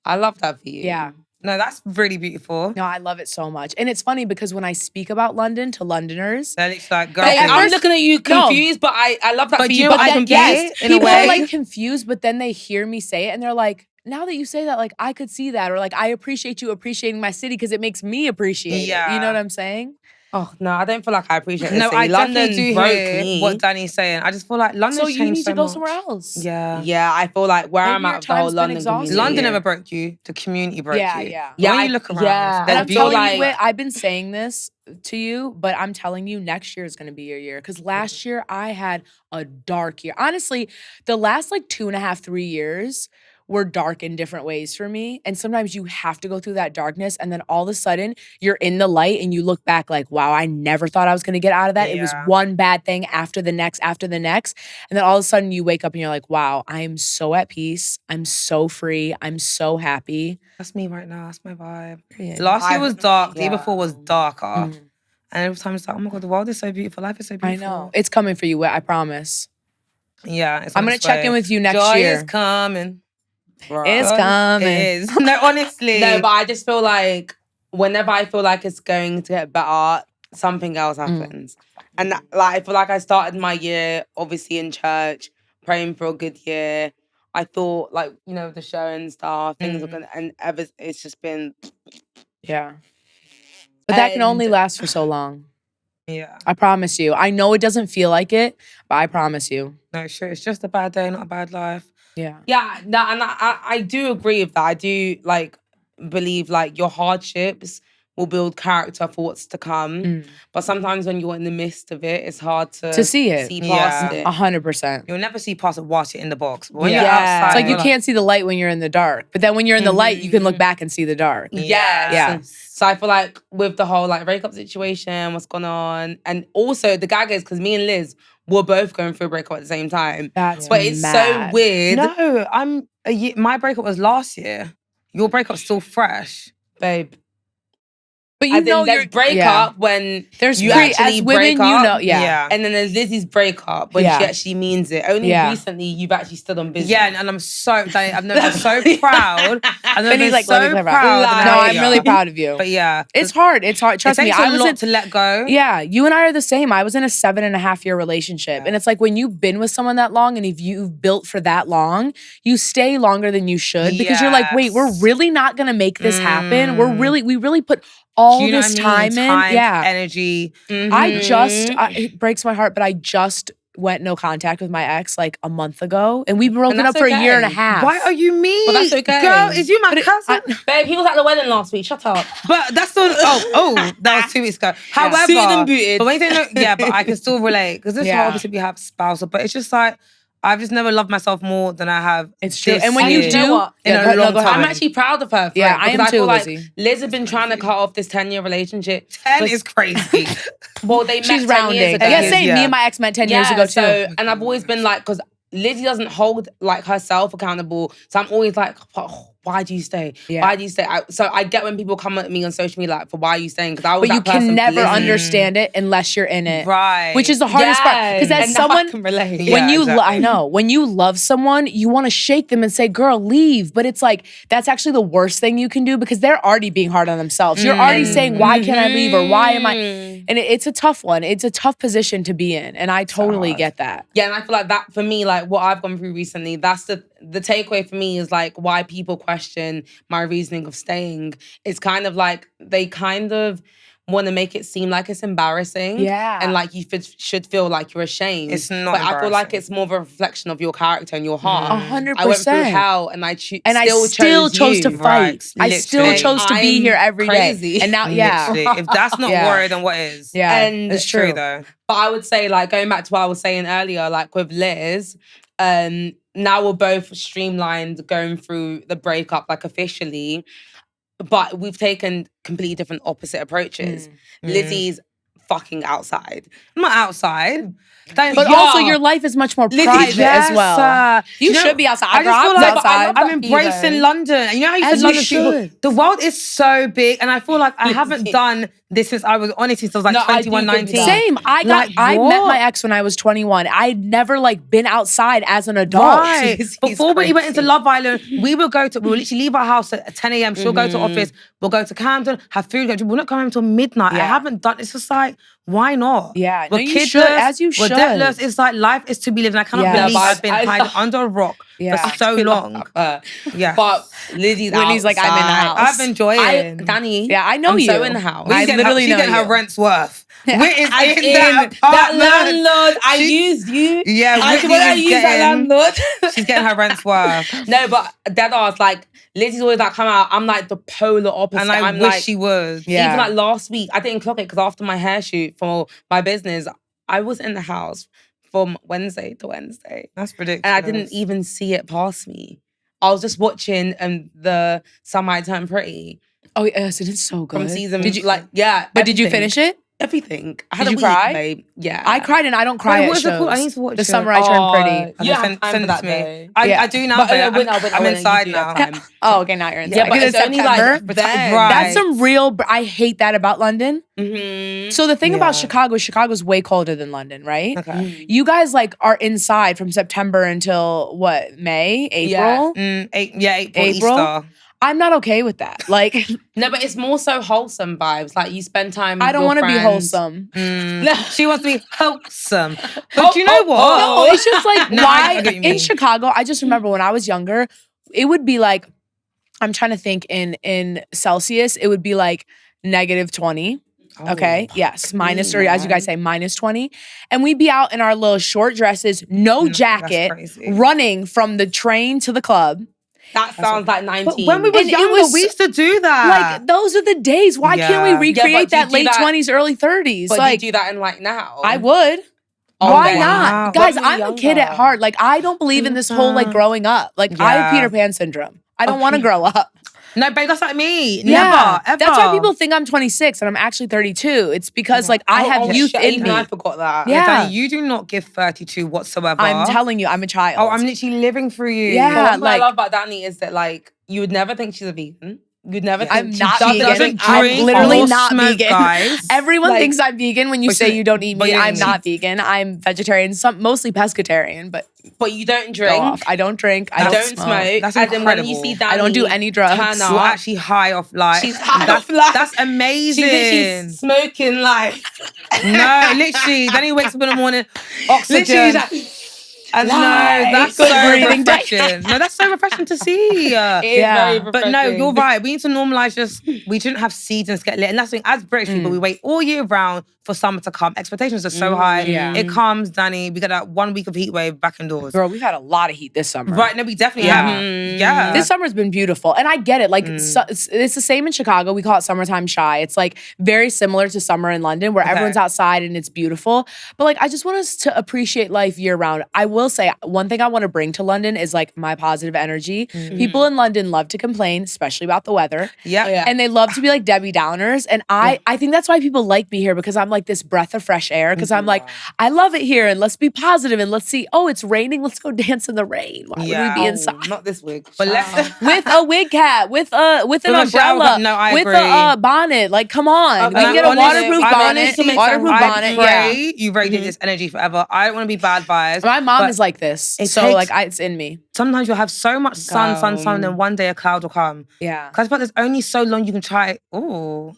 I love that for you. Yeah. No, that's really beautiful. No, I love it so much. And it's funny because when I speak about London to Londoners, Then it's like, girl, Babe, at I'm first- looking at you confused, but I love that But for do you. you But know I what? can Yes, get in a people way. are like confused, but then they hear me say it and they're like, now that you say that, like I could see that. Or like, I appreciate you appreciating my city because it makes me appreciate it. You know what I'm saying? Oh no, I don't feel like I appreciate it. No, I London definitely do broke hear me. what Dani's saying. I just feel like London's So you changed need so to go much. somewhere else. Yeah. Yeah, I feel like where Maybe I'm your at with the whole time's been London exhausted. community. London never broke you. The community broke Yeah, you. yeah. Yeah, When I- you look around, yeah. they're And I'm beautiful. telling beautiful. you, I've been saying this to you, but I'm telling you, next year is going to be your year. Because last year I had a dark year. Honestly, the last like 2.5, 3 years were dark in different ways for me. And sometimes you have to go through that darkness. And then all of a sudden you're in the light and you look back like, wow, I never thought I was going to get out of that. It was Yeah. one bad thing after the next, after the next. And then all of a sudden you wake up and you're like, wow, I am so at peace. I'm so free. I'm so happy. That's me right now. That's my vibe. Period. Last year was dark. The year yeah. before was darker. Mm. And every time it's like, oh my God, the world is so beautiful. Life is so beautiful. I know. It's coming for you, I promise. Yeah. It's I'm on going its to check in way. with you next Joy year. is coming. It's Joy coming. is. No, honestly. No, but I just feel like whenever I feel like it's going to get better, something else happens. And like I feel like I started my year obviously in church, praying for a good year. I thought like, the show and stuff, things are gonna and ever it's just been Yeah. But that can only And- last for so long. Yeah. I promise you. I know it doesn't feel like it, but I promise you. No, sure. It's just a bad day, not a bad life. Yeah. Yeah, no, and I do agree with that. I do believe your hardships will build character for what's to come. But sometimes when you're in the midst of it, it's hard to see it. see past Yeah. it. 100%. You'll never see past it whilst you're in the box. But when Yeah. you're outside, It's like you you're can't see the light when you're in the dark. But then when you're in the light, you can look back and see the dark. Yes. Yeah. So I feel like with the whole breakup situation, what's going on, and also the gag is because me and Liz were both going through a breakup at the same time. That's But it's mad. so weird, No, my breakup was last year. Your breakup's still fresh. babe. But As in, there's breakup when There's you pre- actually as women, break you up. know, yeah. And then there's Lizzie's breakup when Yeah. she actually means it. Only Yeah. recently you've actually stood on business. Yeah, and I'm so, Dani, I've never been so proud. I've never Benny's been like, let me so clarify. proud. than No, I I'm am. really proud of you. But yeah. It's hard. It's hard. Trust it me. takes I a was lot in, to let go. Yeah, you and I are the same. I was in a 7.5-year relationship. And it's like when you've been with someone that long and if you've built for that long, you stay longer than you should because you're like, wait, we're Yes. really not gonna make this happen. We really put all Do you know this what I mean? time in. Yeah. Energy. It breaks my heart, but I just went no contact with my ex like a month ago. And we've broken up that's for a year and a okay. half. Why are you mean? But that's okay. Girl, is you my cousin? Babe, he was at the wedding last week. Shut up. But that's still, that was 2 weeks ago. However, Suited and booted. but when you say no, yeah, but I can still relate. Because this Yeah. whole obviously we have spousal, but it's just like, I've just never loved myself more than I have. It's true. this And when you year. do, know what? In a go- no, long go ahead. time. I'm actually proud of her. For Yeah, it, I am because too, feel like Lizzie. Liz has been trying to cut off this 10-year relationship. 10 is crazy. Well, they met she's 10 rounding. years ago. Yeah, same. Yeah. Me and my ex met 10 years ago too. So, and I've always been like, because Lizzie doesn't hold herself accountable. So I'm always like, oh, why do you stay? Yeah. Why do you stay? So I get when people come at me on social media like, for why are you staying? Because I was But you that person can for never Lizzie. understand it unless you're in it. Right. Which is the hardest part. Because as and now I someone, can relate. Yeah, when you exactly. I know when you love someone, you want to shake them and say, girl, leave. But it's like that's actually the worst thing you can do because they're already being hard on themselves. You're already saying, why can't I leave? Or why am I? And it's a tough one. It's a tough position to be in. And I totally get that. Yeah, and I feel like that for me, like what I've gone through recently, that's the takeaway for me is like why people question my reasoning of staying. It's kind of like they kind of want to make it seem like it's embarrassing. Yeah. And like you should feel like you're ashamed. It's not But I feel like embarrassing. it's more of a reflection of your character and your heart. 100%. I went through hell and I still chose to you. fight. Right, I still literally. chose to be I'm here every day. crazy. And now, yeah. Literally. If that's not Yeah. worry, then what is? Yeah. And It's true though. But I would say, like, going back to what I was saying earlier, like with Liz, now we're both streamlined going through the breakup, like officially. but we've taken completely different opposite approaches. Lizzie's fucking outside. I'm not outside. But also, your life is much more private as well. You know, should be outside. I just feel I'm like outside. I'm embracing London. You know how you As said you London people? should. The world is so big, and I feel like I haven't done this since I was honestly since I was like No, I do 21, think 19. that. Same. I met what? my ex when I was 21. I'd never like been outside as an adult. Right. He's Before we went into crazy. Love Island, we would literally leave our house at 10 a.m. She'll go to office. We'll go to Camden, have food. We're not coming home until midnight. I Yeah. haven't done. It's just like, why not? Yeah. We're No, you kidless, should, as you We're should. debtless. It's like life is to be lived. And I cannot Yeah. believe But I've been I hiding under a rock Yeah. for so long. Yeah. But Lizzie's Whitney's like, I'm in the outside. house. I'm enjoying. Danny. Yeah, I know I'm you. so in the house. I literally she's know getting her you. rent's worth. Yeah. Whit is I'm in that apartment. landlord. I She- used you. Yeah, I Whitney when I is use that getting- landlord. She's getting her rent's worth. No, but dead ass, like Lizzie's always like come out. I'm like the polar opposite. And I I'm wish like, she would. Yeah. even like last week, I didn't clock it because after my hair shoot for my business, I was in the house from Wednesday to Wednesday. That's ridiculous. And I didn't even see it pass me. I was just watching the Some I Turn Pretty Oh, yes, it is so good. from season. Did you yeah. But did you everything. finish it? Everything. I had Did a you week, cry? babe. Yeah. I cried and I don't cry Wait, at what is it shows. called? I need to watch The it. Summer I Turned Pretty. You Okay, have time send for it that to me. day. I do now, But, babe. I'm when you inside do now. have time. Oh, okay, now you're inside. Yeah, but Because it's only September. like then. Right. That's some real. I hate that about London. Mhm. So the thing about Yeah. Chicago's way colder than London, right? Okay. You guys like are inside from September until what? May, April. April. April? Easter. I'm not okay with that. Like, No, but it's more so wholesome vibes. Like you spend time. I don't want to be wholesome. She wants to be wholesome. But you know what? No, it's just like No, why I get what you in mean. Chicago. I just remember when I was younger, it would be like, I'm trying to think in Celsius, it would be like -20. Okay. Yes. Minus, or as you guys say, -20. And we'd be out in our little short dresses, no jacket, crazy. running from the train to the club. That sounds like 19. But when we were And it younger, was- we used to do that. Like, those are the days. Why can't we Yeah. recreate Yeah, but that do you do late that- 20s, early 30s? But Like, you do that in like now. I would. Oh, Why wow. not? When Guys, we were I'm a kid at younger. heart. Like, I don't believe in this whole like growing up. Like, I have Yeah. Peter Pan syndrome. I don't want to grow up. No, babe, that's like me. Yeah. Never, ever. That's why people think I'm 26 and I'm actually 32. It's because like I have youth shit, in even me. I forgot that. Yeah. Danny, you do not give 32 whatsoever. I'm telling you, I'm a child. Oh, I'm literally living through you. Yeah. But one thing like- I love about Danny is that like you would never think she's a vegan. You'd never think I'm she not doesn't vegan. drink I'm drink literally or not smoke, vegan. guys. Everyone Like- thinks I'm vegan when you But say she- you don't eat but meat. yeah, I'm she- not vegan. I'm vegetarian, mostly pescatarian, but But you don't go drink. off. I don't drink. I You don't, don't smoke. That's and then when you incredible. see Danny, I don't do any drugs. turn You're up, actually high off life. She's high that's, off life. That's amazing. she thinks she's smoking life. No, literally. Then he wakes up in the morning, oxygen. Literally, she's like, And no, Life. that's Good so breathing. refreshing. No, that's so refreshing to see. it is Yeah. very But no, refreshing. you're right. We need to normalize we shouldn't have seasons get lit. And that's the thing, as British people, we wait all year round for summer to come. Expectations are so high. Yeah. It comes, Danny. We got that 1 week of heat wave back indoors. Girl, we've had a lot of heat this summer. Right, no, we definitely Yeah. have. Yeah. This summer's been beautiful. And I get it. Like, it's the same in Chicago. We call it summertime shy. It's like very similar to summer in London where everyone's outside and it's beautiful. But like, I just want us to appreciate life year round. I will say one thing I want to bring to London is like my positive energy. People in London love to complain, especially about the weather. Yeah. Oh, yeah. And they love to be like Debbie Downers. And I think that's why people like me here because I'm like this breath of fresh air. Because I'm like, I love it here and let's be positive and let's see, oh, it's raining. Let's go dance in the rain. Why would we be inside? Not this wig. But let's... With a wig cap, with an With a shower umbrella, cap. No, I with agree. a bonnet. Like, come on. Okay. We can get a waterproof I bonnet. managed to make Waterproof some- bonnet, I yeah. pray you radiate this energy forever. I don't want to be bad vibes. My mom but is like this. it So, takes- like, it's in me. sometimes you'll have so much sun, and then one day a cloud will come. Yeah. Because there's only so long you can try. Ooh,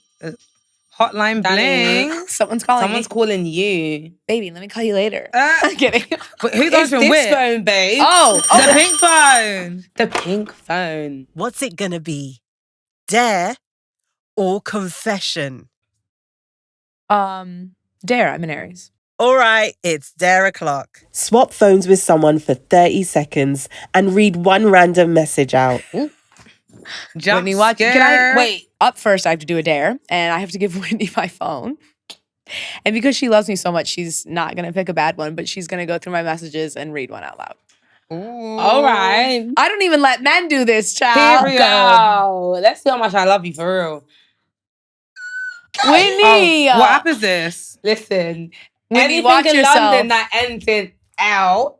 hotline Danny. bling. Someone's calling Someone's me. calling you. Baby, let me call you later. Uh, I'm kidding. but who's It's answering this with? phone, babe. The pink phone. The pink phone. What's it gonna be? Dare or confession? Dare, I'm an Aries. All right, it's Dare o'clock. Swap phones with someone for 30 seconds and read one random message out. Jump Whitney, watch. Can scare. I wait? Up first, I have to do a dare, and I have to give Whitney my phone. And because she loves me so much, she's not gonna pick a bad one, but she's gonna go through my messages and read one out loud. All right. I don't even let men do this, child. Period. Go. Let's see how much I love you for real. Whitney. What app is this? Listen, Whitney, anything watch in yourself. London that ends in L.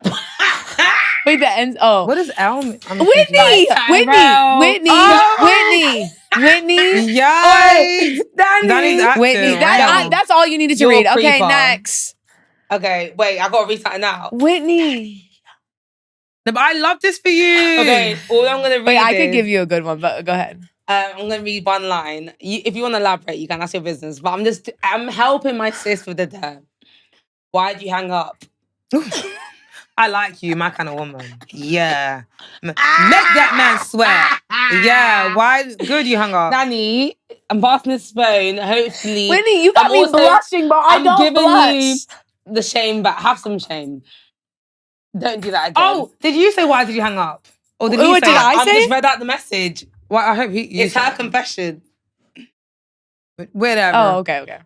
Wait, that ends. Oh. What is L mean? Whitney! Whitney! Whitney! Yikes! Danny. Danny's Whitney. acting. That's all you needed to You're a read. Okay, creeper. next. Okay, wait, I gotta read something out. Whitney. No, but I love this for you. Okay, all I'm gonna read Wait, I is, could give you a good one, but go ahead. I'm gonna read one line. If you want to elaborate, you can. That's your business. But I'm helping my sis with the dirt. Why'd you hang up? I like you, my kind of woman. Yeah. Make that man sweat. Yeah. Why? Good you hung up. Danny, I'm passing this phone. Hopefully, Whitney, you got I'm me also- blushing, but I I'm don't giving blush. you the shame back. Have some shame. Don't do that again. Oh, did you say why did you hang up? Or did he What say did that? I I've say? just read out the message. Well, I hope he. It's her confession. Whatever. Oh, okay.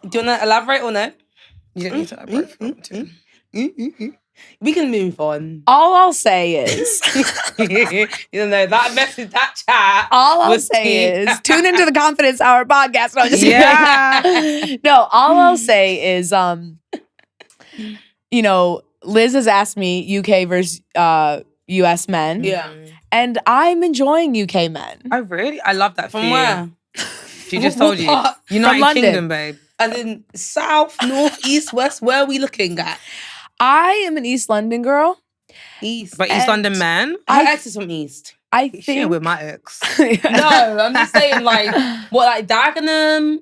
Do you want to elaborate or no? You don't need to elaborate. We can move on. All I'll say is, You know, that message, that chat. all I'll was say tea. is, tune into the Confidence Hour podcast. No, I'm just kidding. Yeah. No, all I'll say is, you know, Liz has asked me UK versus US men. Yeah. And I'm enjoying UK men. I love that for From you. where? She just What told you. part? United London. Kingdom, babe. And then south, north, east, west, where are we looking at? I am an East London girl. East. But East London man? Her ex is from east. I She think with my ex. No, I'm just saying like, what, like Dagenham?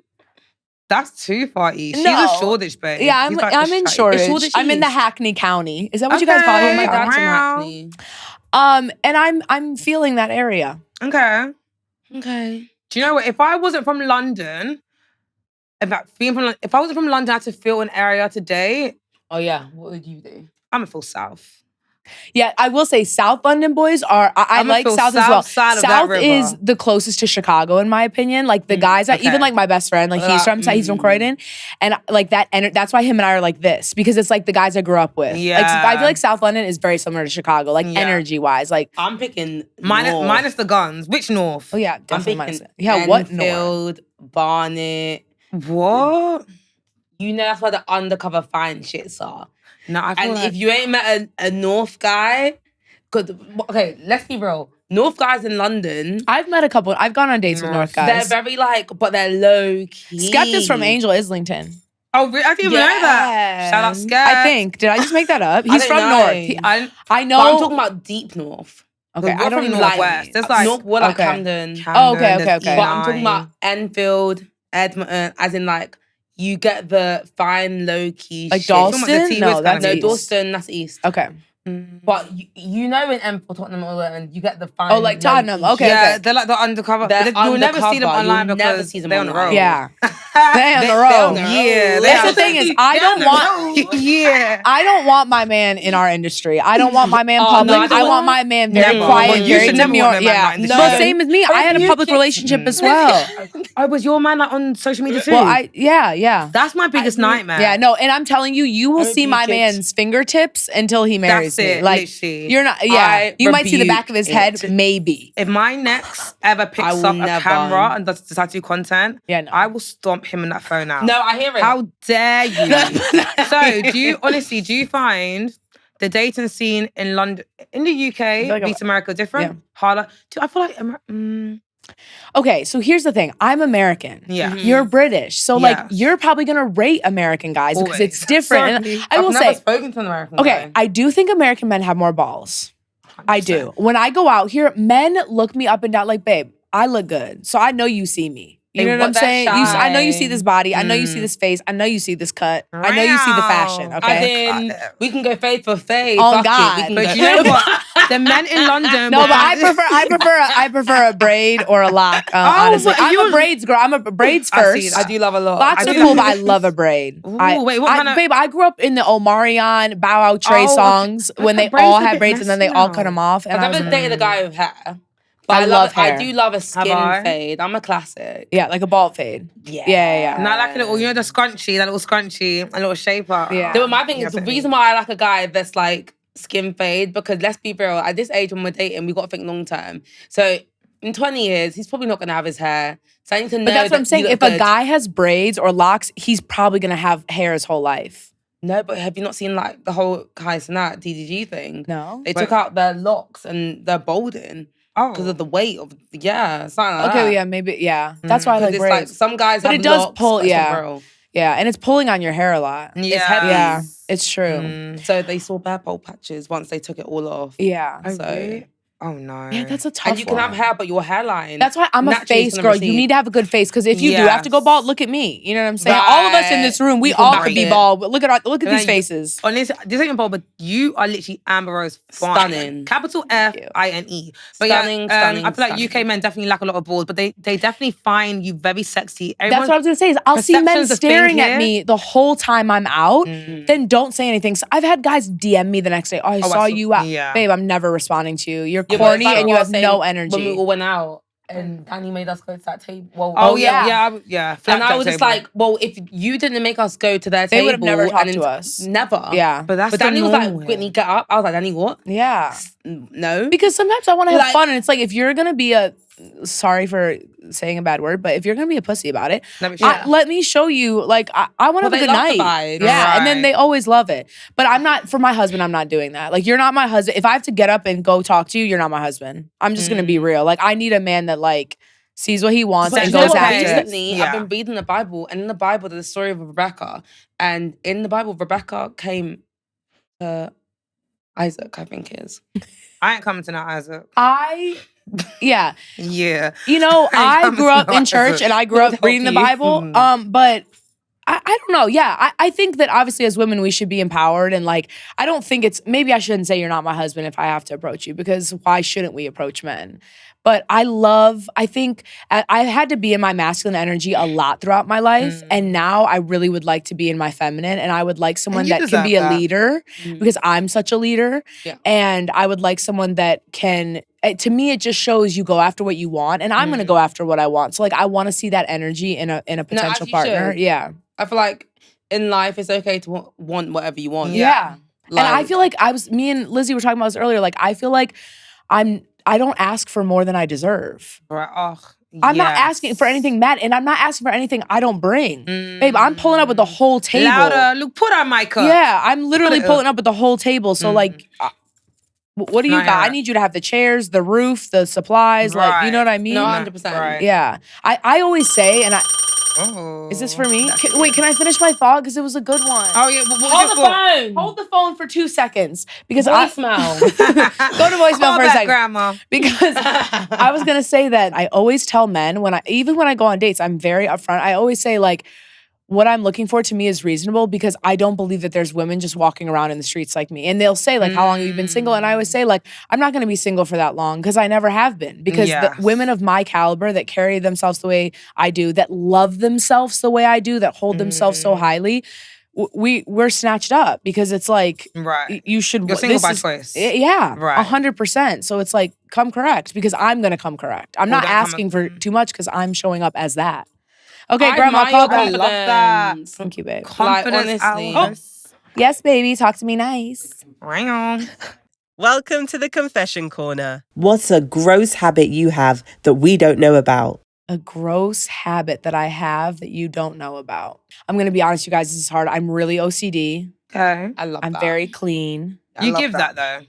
That's too far east. No. She's a Shoreditch, babe. Yeah, He's like I'm a in shite. Shoreditch. Shoreditch I'm in the East. Hackney County. Is that what you guys call Okay. it? My dad's from Wow. Hackney. And I'm feeling that area. Okay. Okay. Do you know what? If I wasn't from London, if I wasn't from London, I had to feel an area today, Oh yeah, what would you do? I'm gonna feel south. Yeah, I will say South London boys are. I I'ma like feel South as well. south side of that South river. is the closest to Chicago, in my opinion. Like the guys, that okay. even like my best friend, like he's from Croydon, and like that. And that's why him and I are like this because it's like the guys I grew up with. Yeah. Like, I feel like South London is very similar to Chicago, like Yeah. energy wise. Like I'm picking Minus the guns. Which north? oh yeah, I'm definitely. picking Minus it. Yeah, what north? Enfield, Barnet. What? You know that's where the undercover fine shits are. No, I feel And like if you ain't met a North guy, okay, let's be real. North guys in London, I've met a couple. I've gone on dates with North guys. they're very like, but they're low key. Skepta's from Angel Islington. oh, I didn't even know that. Shout out Yeah. Scat. I think. Did I just make that up? I He's don't from know. North. I know. But I'm talking about deep North. Okay, We're I don't from even Northwest. There's like North, we're like okay. Camden. Oh, okay, Camden, okay, there's okay. But I'm talking E9. about Enfield, Edmonton, as in like, you get the fine low key Like shit. Dalston? Talking about the No, T-Wiz that's No, kind of east. Dalston, that's east. Okay. But you know in Enfield, Tottenham, all that, and you get the fine. Oh, like Tottenham. low-key Okay, shit. Yeah, okay. they're like the undercover. They're But you'll never see them undercover. online You'll never because see them they're on the online. road. Yeah. They on the road. Yeah, That's the thing is, I don't want. Yeah. I don't want my man in our industry. I don't want my man Oh, public. no, I don't I want want- my man very Never. quiet, Well, you very should never demure. want no man Yeah, like this. but No. same as me. I had a you public can- relationship as well. Oh, was your man like on social media too? Well, yeah. That's my biggest nightmare. Yeah, no, and I'm telling you, you will see my rebuke it. man's fingertips until he marries That's me. it, Like literally. you're not. Yeah, I you might see the back of his rebuke head, it. maybe. If my next ever I picks will up a never. camera and decides to do content, Yeah, no. I will stomp him and that phone out. No, I hear it. How dare you? So, do you find the dating scene in London, in the UK, like beats America different? Yeah. Harder? I feel like Okay, so here's the thing. I'm American. yeah. You're British. So like Yes. you're probably gonna rate American guys because Always. it's different. And Sorry. I will I've never say, spoken to an American okay, guy. I do think American men have more balls. I do. When I go out here, men look me up and down like, babe, I look good. So I know you see me. You They know what I'm want that saying? I know you see shine. this body. I know you see this face. I know you see this cut. I know you see the fashion. Wow. Okay. As in, we can go face for face. On Fuck it, God. we can But go- you know what? The men in London. No, will but I have- prefer a braid or a lock. Honestly, but I'm you- a braids girl. I'm a braids I see first. that. I do love a lot. Locks I are do cool, that. but I love a braid. Ooh, wait, what kind of- babe, I grew up in the Omarion, Bow Wow, Trey Oh, okay. songs when they Braids all are a had bit braids and then they messy all now. cut them off. And I've I was never like, dated a guy with hair. But I love I hair. do love a skin I? fade. I'm a classic. yeah, like a bald fade. Yeah. And I like a little, the scrunchie, that little scrunchie, a little shaper. Yeah. No, but my thing is the reason why I like a guy that's like skin fade because let's be real, at this age when we're dating, we got to think long term. So in 20 years, he's probably not going to have his hair. So I need to know But that's what I'm saying. If good. a guy has braids or locks, he's probably gonna have hair his whole life. No, but have you not seen like the whole Kai Cenat DDG thing? No. They took out their locks and their balding because of the weight of something like that. Okay, yeah, maybe, yeah. That's why I like It's braids. like some guys But have it does locks, pull, but it's not yeah. real. Yeah, and it's pulling on your hair a lot. It's heavy. Yeah, it's true. So they saw bare bald patches once they took it all off. Yeah. So Oh no. Yeah, that's a tough and you can one. have hair, but your hairline. That's why I'm a naturally is face gonna girl. recede. You need to have a good face because if you do have to go bald, look at me. You know what I'm saying? All of us in this room, we You can all back could be it. bald. But look at And these then faces. Honestly, this ain't even bald, but you are literally Amber Rose fine. Stunning. Capital F-I-N-E. But Stunning, yeah, stunning, I feel like stunning. UK men definitely lack a lot of balls, but they definitely find you very sexy. That's what I was gonna say. Is I'll see men perception's a thing staring at here. me the whole time I'm out. Then don't say anything. So I've had guys DM me the next day. Oh, I saw you out, yeah. babe. I'm never responding to you. You're Yeah, but corny it's like and you what I have was saying no When energy. we all went out and Danny made us go to that table. Well, Oh yeah. yeah. and I was just like, well, if you didn't make us go to their They table, would have never and talked then- to us. Never. Yeah. but that's But the Danny was normal like, Whitney, get up. I was like, Danny, what? Yeah. No. Because sometimes I want to have Like- fun, and it's like if you're gonna be a sorry for saying a bad word, but if you're gonna be a pussy about it, let me show you. Like I want to Well, have a they good love the night. vibe. Yeah, and then Right. they always love it. But I'm not for my husband. I'm not doing that. Like you're not my husband. If I have to get up and go talk to you, you're not my husband. I'm just gonna be real. Like I need a man that like sees what he wants But and you know goes what? after it. Recently, Yeah. I've been reading the Bible, and in the Bible, there's the story of Rebecca. And in the Bible, Rebecca came to Isaac, I think it is. I ain't coming to now, Isaac. Yeah. Yeah. You know, I I'm grew up not in church as a- and I grew up Don't reading the help you. Bible. But I don't know. Yeah, I think that obviously as women we should be empowered and like I don't think it's maybe I shouldn't say you're not my husband if I have to approach you because why shouldn't we approach men? But I think I had to be in my masculine energy a lot throughout my life. And now I really would like to be in my feminine. And I would like someone you that can deserve be a that. leader because I'm such a leader. Yeah. And I would like someone that can, to me, it just shows you go after what you want. And I'm going to go after what I want. So like, I want to see that energy in a potential you partner. should. Yeah. I feel like in life, it's okay to want whatever you want. Yeah. And I Like- feel like me and Lizzie were talking about this earlier. Like, I feel like I don't ask for more than I deserve. Right. Oh, I'm not asking for anything mad, and I'm not asking for anything I don't bring. Babe, I'm pulling up with the whole table. Louder. Look, put our mic up. Yeah, I'm literally Put it pulling up with the whole table. So like, what do you Not got? I yet. need you to have the chairs, the roof, the supplies. Like, you know what I mean? No, 100%. Right. Yeah. I always say, and Oh. is this for me? Wait, can I finish my thought? Because it was a good one. Oh yeah. What was Hold your the thought? phone. Hold the phone for 2 seconds because Voicemail. Go to voicemail Call for a back, second. Grandma. Because I was gonna say that I always tell men even when I go on dates, I'm very upfront. I always say like, what I'm looking for to me is reasonable because I don't believe that there's women just walking around in the streets like me. And they'll say like, how long have you been single? And I always say like, I'm not gonna be single for that long because I never have been. Because the Yes. women of my caliber that carry themselves the way I do, that love themselves the way I do, that hold themselves so highly, we're snatched up because it's like Right. you should. You're single this by is- choice. Yeah, Right. 100%. So it's like come correct because I'm gonna come correct. I'm not don't come asking for too much because I'm showing up as that. Okay, I Grandma, admire call your back. I love that. confidence. Thank you, babe. Confidence. honestly. hours. Yes, baby, talk to me nice. Ring on. Welcome to the Confession Corner. What's a gross habit you have that we don't know about? A gross habit that I have that you don't know about. I'm gonna be honest, you guys. This is hard. I'm really OCD. Okay. I love I'm that. very clean. You love give that though.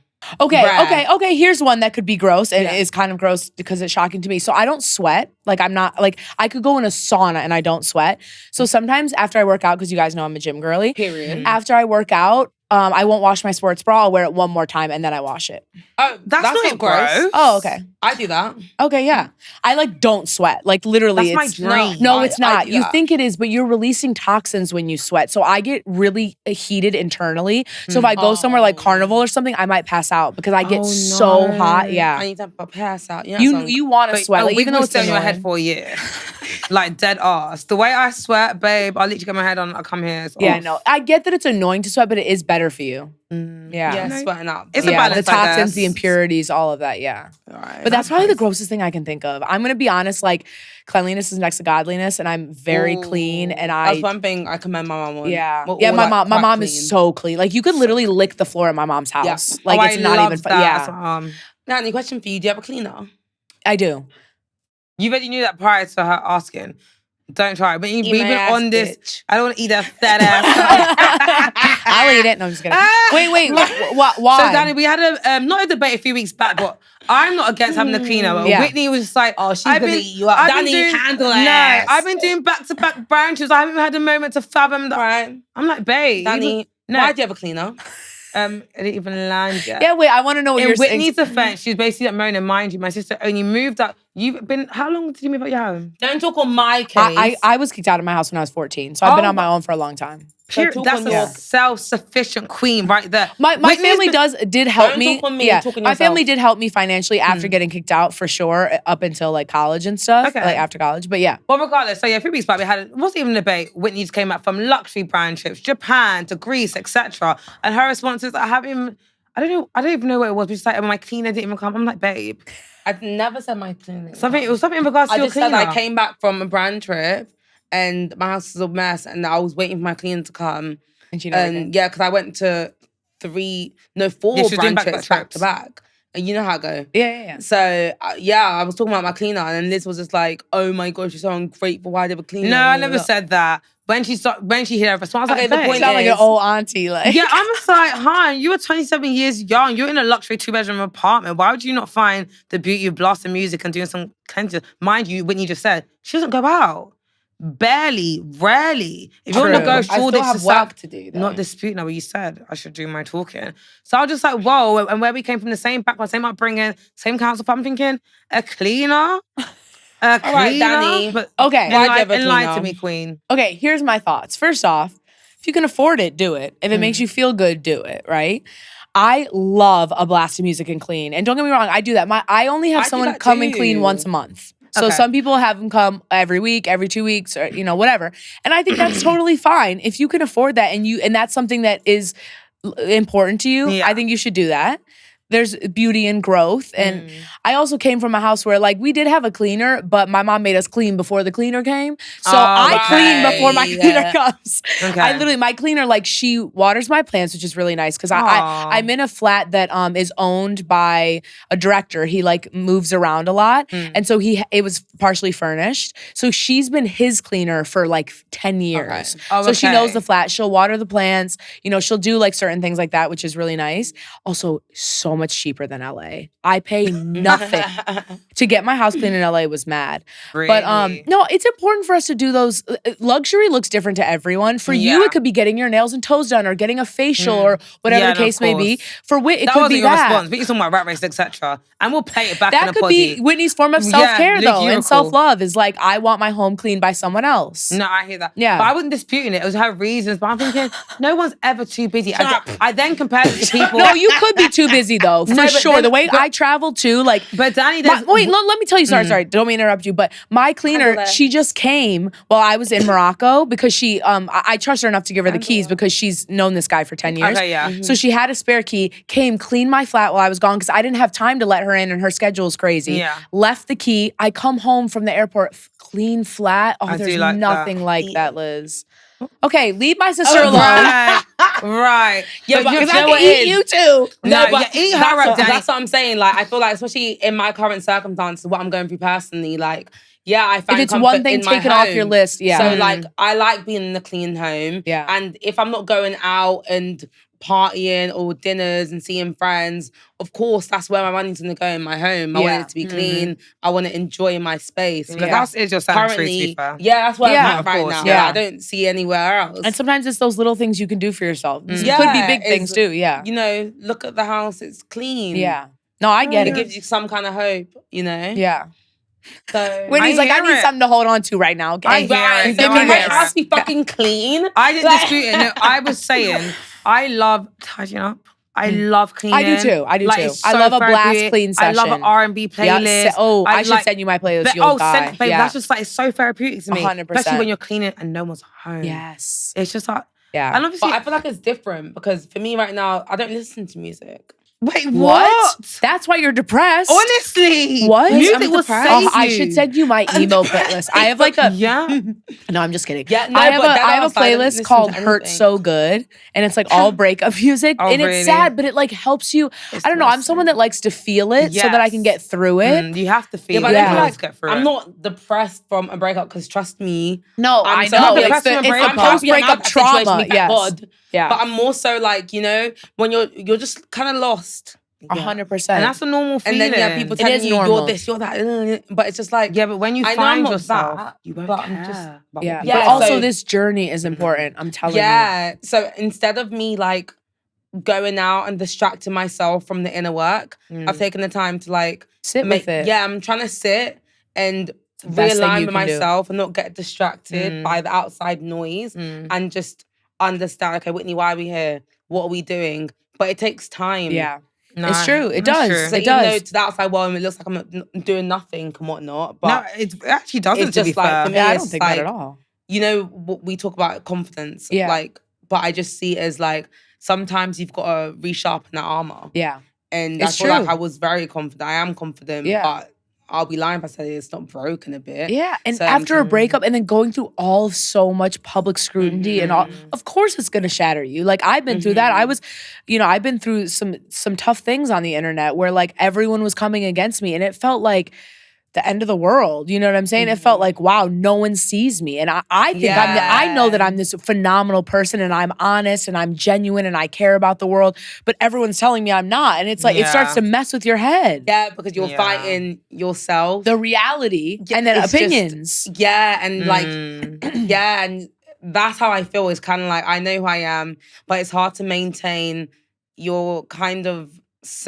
Okay, Rare. okay. Here's one that could be gross and Yeah. is kind of gross because it's shocking to me. So I don't sweat. Like I'm not like I could go in a sauna and I don't sweat. So sometimes after I work out, because you guys know I'm a gym girly. Period. After I work out, I won't wash my sports bra. I'll wear it one more time and then I wash it. Oh, That's not gross. Oh, okay. I do that. Okay, yeah. I like don't sweat. Like literally, That's my it's dream. No, I- it's I not. do You that. think it is, but you're releasing toxins when you sweat. So I get really heated internally. So if I go somewhere like Carnival or something, I might pass out because I get so hot. I Yeah. need to pass out. You want to sweat, like, even though it's in your head annoying. for a year. Like dead ass. The way I sweat, babe, I literally get my head on, I come here. It's Yeah, off. no. I get that it's annoying to sweat, but it is better for you. Yeah. Yeah, sweating out. It's a Yeah, balance, the I toxins, guess. the impurities, all of that, yeah. Right. But that's probably the grossest thing I can think of. I'm gonna be honest, like cleanliness is next to godliness, and I'm very clean. And That's one thing I commend my mom on. yeah, We're yeah. all, My like, mom quite clean. is so clean. Like you could literally lick the floor at my mom's house. Like I it's not love even. that. Yeah, That's what, Dani, question for you. Do you have a cleaner? I do. you already knew that prior to her asking. Don't try. But we've been my ass, on this. bitch. I don't want to eat that fat ass. I'll eat it. No, I'm just kidding. Wait. Why? So, Dani, we had a not a debate a few weeks back, but I'm not against having a cleaner. But Yeah. Whitney was just like, Oh, she's I've gonna been, eat you up. I've been Dani, doing, handle no, it. I've been doing back-to-back branches. I haven't even had a moment to fathom that. Right. I'm like, babe. Dani, no. why do you have a cleaner? I didn't even land yet. Yeah, wait. I want to know what In you're saying. Whitney's defense, she's basically like moaning, mind you, my sister only moved out. You've been, how long did you move out your home? Don't talk on my case. I was kicked out of my house when I was 14, so I've been on my own for a long time. Period. talk That's on a your- self-sufficient queen right there. My Whitney's family been- did help Don't me. talk on me, Yeah, talk on my family yourself. did help me financially after getting kicked out for sure, up until like college and stuff. Okay. Like after college, but yeah. Well, regardless, so yeah, a few weeks back we had it wasn't even a debate. Whitney just came back from luxury brand trips, Japan to Greece, etc. And her response is, I don't even know what it was. But she's like, my cleaner didn't even come. I'm like, babe, I've never said my cleaner. it was something in regards to I your just said cleaner. I came back from a brand trip and my house was a mess and I was waiting for my cleaner to come. And she never And yeah, because I went to 4 Yeah, she was doing brand back-to-back trips back to trips. back. And you know how I go. Yeah. So, yeah, I was talking about my cleaner and then Liz was just like, oh my gosh, you're so ungrateful. Why do you have a cleaner? No, I never said that. When she hit her response, I was Okay, like, the babe. point Sound like an is- old auntie, like Yeah, I'm just like, hon, you were 27 years young. You're in a luxury 2-bedroom apartment. Why would you not find the beauty of blasting music and doing some cleansing? Mind you, Whitney just said, she doesn't go out. Barely, rarely. If you want to True. go I Shoreditch still have to South, work to do, though. not dispute now what you said. I should do my talking. So I was just like, whoa, and where we came from, the same background, same upbringing, same council, I'm thinking, a cleaner? A cleaner? right, Dani. But Okay. Why'd you have a enlighten cleaner? to me, queen. Okay, here's my thoughts. First off, if you can afford it, do it. If it makes you feel good, do it, right? I love a blast of music and clean. And don't get me wrong, I do that. I only have I do someone that come and too. clean once a month. So Okay. some people have them come every week, every 2 weeks, or whatever. And I think that's totally fine. If you can afford that and that's something that is important to you, Yeah. I think you should do that. There's beauty in growth. And I also came from a house where like we did have a cleaner, but my mom made us clean before the cleaner came. So I clean before my cleaner comes. Okay. I literally, my cleaner, like she waters my plants, which is really nice because I'm in a flat that is owned by a director. He like moves around a lot. And so it was partially furnished. So she's been his cleaner for like 10 years. Oh, So she okay. knows the flat. She'll water the plants. She'll do like certain things like that, which is really nice. Also, so much cheaper than LA. I pay nothing. To get my house cleaned in LA was mad. But Really? no, it's important for us to do those. Luxury looks different to everyone. For you, Yeah. it could be getting your nails and toes done or getting a facial or whatever Yeah, the no, case of may be. course. For Whit, it That could wasn't be your that. response. But you're talking about rat race, etc. And we'll play it back in That a could poddy. be Whitney's form of Yeah, self-care look, though. you're And cool. self-love is like, I want my home cleaned by someone else. No, I hear that. Yeah. But I wasn't disputing it. It was her reasons. But I'm thinking, no one's ever too busy. I then compared it to people. No, you could be too busy though, for No, but sure. then- the way but- I travel too, like. But Dani, Let me tell you. Sorry, don't mean to interrupt you. But my cleaner, she just came while I was in Morocco because she, I trust her enough to give her the keys because she's known this guy for 10 years. Okay, yeah. So she had a spare key, came, cleaned my flat while I was gone because I didn't have time to let her in and her schedule is crazy. Yeah. Left the key. I come home from the airport, clean flat. Oh, I do there's like nothing that. like that, Liz. Okay, leave my sister alone. Right. Yeah, but you Because you I know can what eat it is? you too. No, but eat her up, Dani. That's what I'm saying. Like, I feel like, especially in my current circumstances, what I'm going through personally, like, yeah, I find If it's comfort one thing, in my take it off home. your list. Yeah. So, like, I like being in a clean home. Yeah. And if I'm not going out and partying or dinners and seeing friends, of course, that's where my money's going to go in my home. I want it to be clean. I want to enjoy my space. Because that is your sanctuary, to be fair. Yeah, that's where Yeah. I'm at Of right course, now. yeah. I don't see anywhere else. And sometimes it's those little things you can do for yourself. It Yeah, could be big things it's- too. Yeah. You know, look at the house, it's clean. Yeah. No, I get It it. gives you some kind of hope, you know? Yeah. So Whitney's like, I hear need it. something to hold on to right now. Okay. I hear it. So No, can I my hear it. house be fucking clean? I didn't Like- dispute it. No, I was saying, I love tidying up. I love cleaning. I do too. It's I so love a blast therapeutic. clean session. I love an R&B playlist. Yeah, I should send you my playlist. You'll die. Babe, that's just like, it's so therapeutic to me. 100%. Especially when you're cleaning and no one's home. Yes. It's just like, yeah. And obviously, but I feel like it's different because for me right now, I don't listen to music. Wait, what? That's why you're depressed. Honestly. What? Music will save you. I should send you my emo playlist. I have like a... Yeah. No, I'm just kidding. Yeah, no, I have a I don't playlist listen called to Hurt anything. So Good. And it's like all breakup music. Oh, and really? it's sad, but it like helps you. I don't know. I'm someone that likes to feel it so that I can get through it. You have to feel but it. I feel Let's get through I'm it. not depressed from a breakup because trust me. No, I'm I so know. happy. It's the I'm post-breakup trauma. Yes. God. Yeah. But I'm more so like, you know, when you're just kind of lost. 100%. And that's a normal feeling. And then people telling you normal. you're this, you're that. But it's just like, yeah, but when you I know I'm find not yourself, that, you won't but care. I'm just, Yeah. Yeah, But also so- this journey is important. I'm telling you. yeah. So instead of me like going out and distracting myself from the inner work, I've taken the time to like Sit with it. Yeah, I'm trying to sit and the best thing realign you with can do. myself and not get distracted by the outside noise and just understand, okay, Whitney, why are we here? What are we doing? But it takes time. Yeah. No, It's true. It that's does. true. So It even though does. to the outside world it looks like I'm doing nothing and whatnot, No, but it actually doesn't, it's to be just like fair. for me, Yeah, I it's don't think like, that at all. you know, what we talk about confidence. Yeah. Like, but I just see it as like sometimes you've got to resharpen that armor. Yeah. And It's I feel like true. I was very confident. I am confident, Yeah. but I'll be lying if I say it's not broken a bit. Yeah, and So, after a breakup and then going through all so much public scrutiny and all, of course it's gonna shatter you. Like I've been through that. I was, I've been through some tough things on the internet where like everyone was coming against me and it felt like the end of the world. You know what I'm saying? It felt like, wow, no one sees me. And I think I know that I'm this phenomenal person and I'm honest and I'm genuine and I care about the world, but everyone's telling me I'm not. And it's like, it starts to mess with your head. Yeah, because you're fighting yourself. The reality and then it's just- opinions. and like, and that's how I feel. It's kind of like, I know who I am, but it's hard to maintain your kind of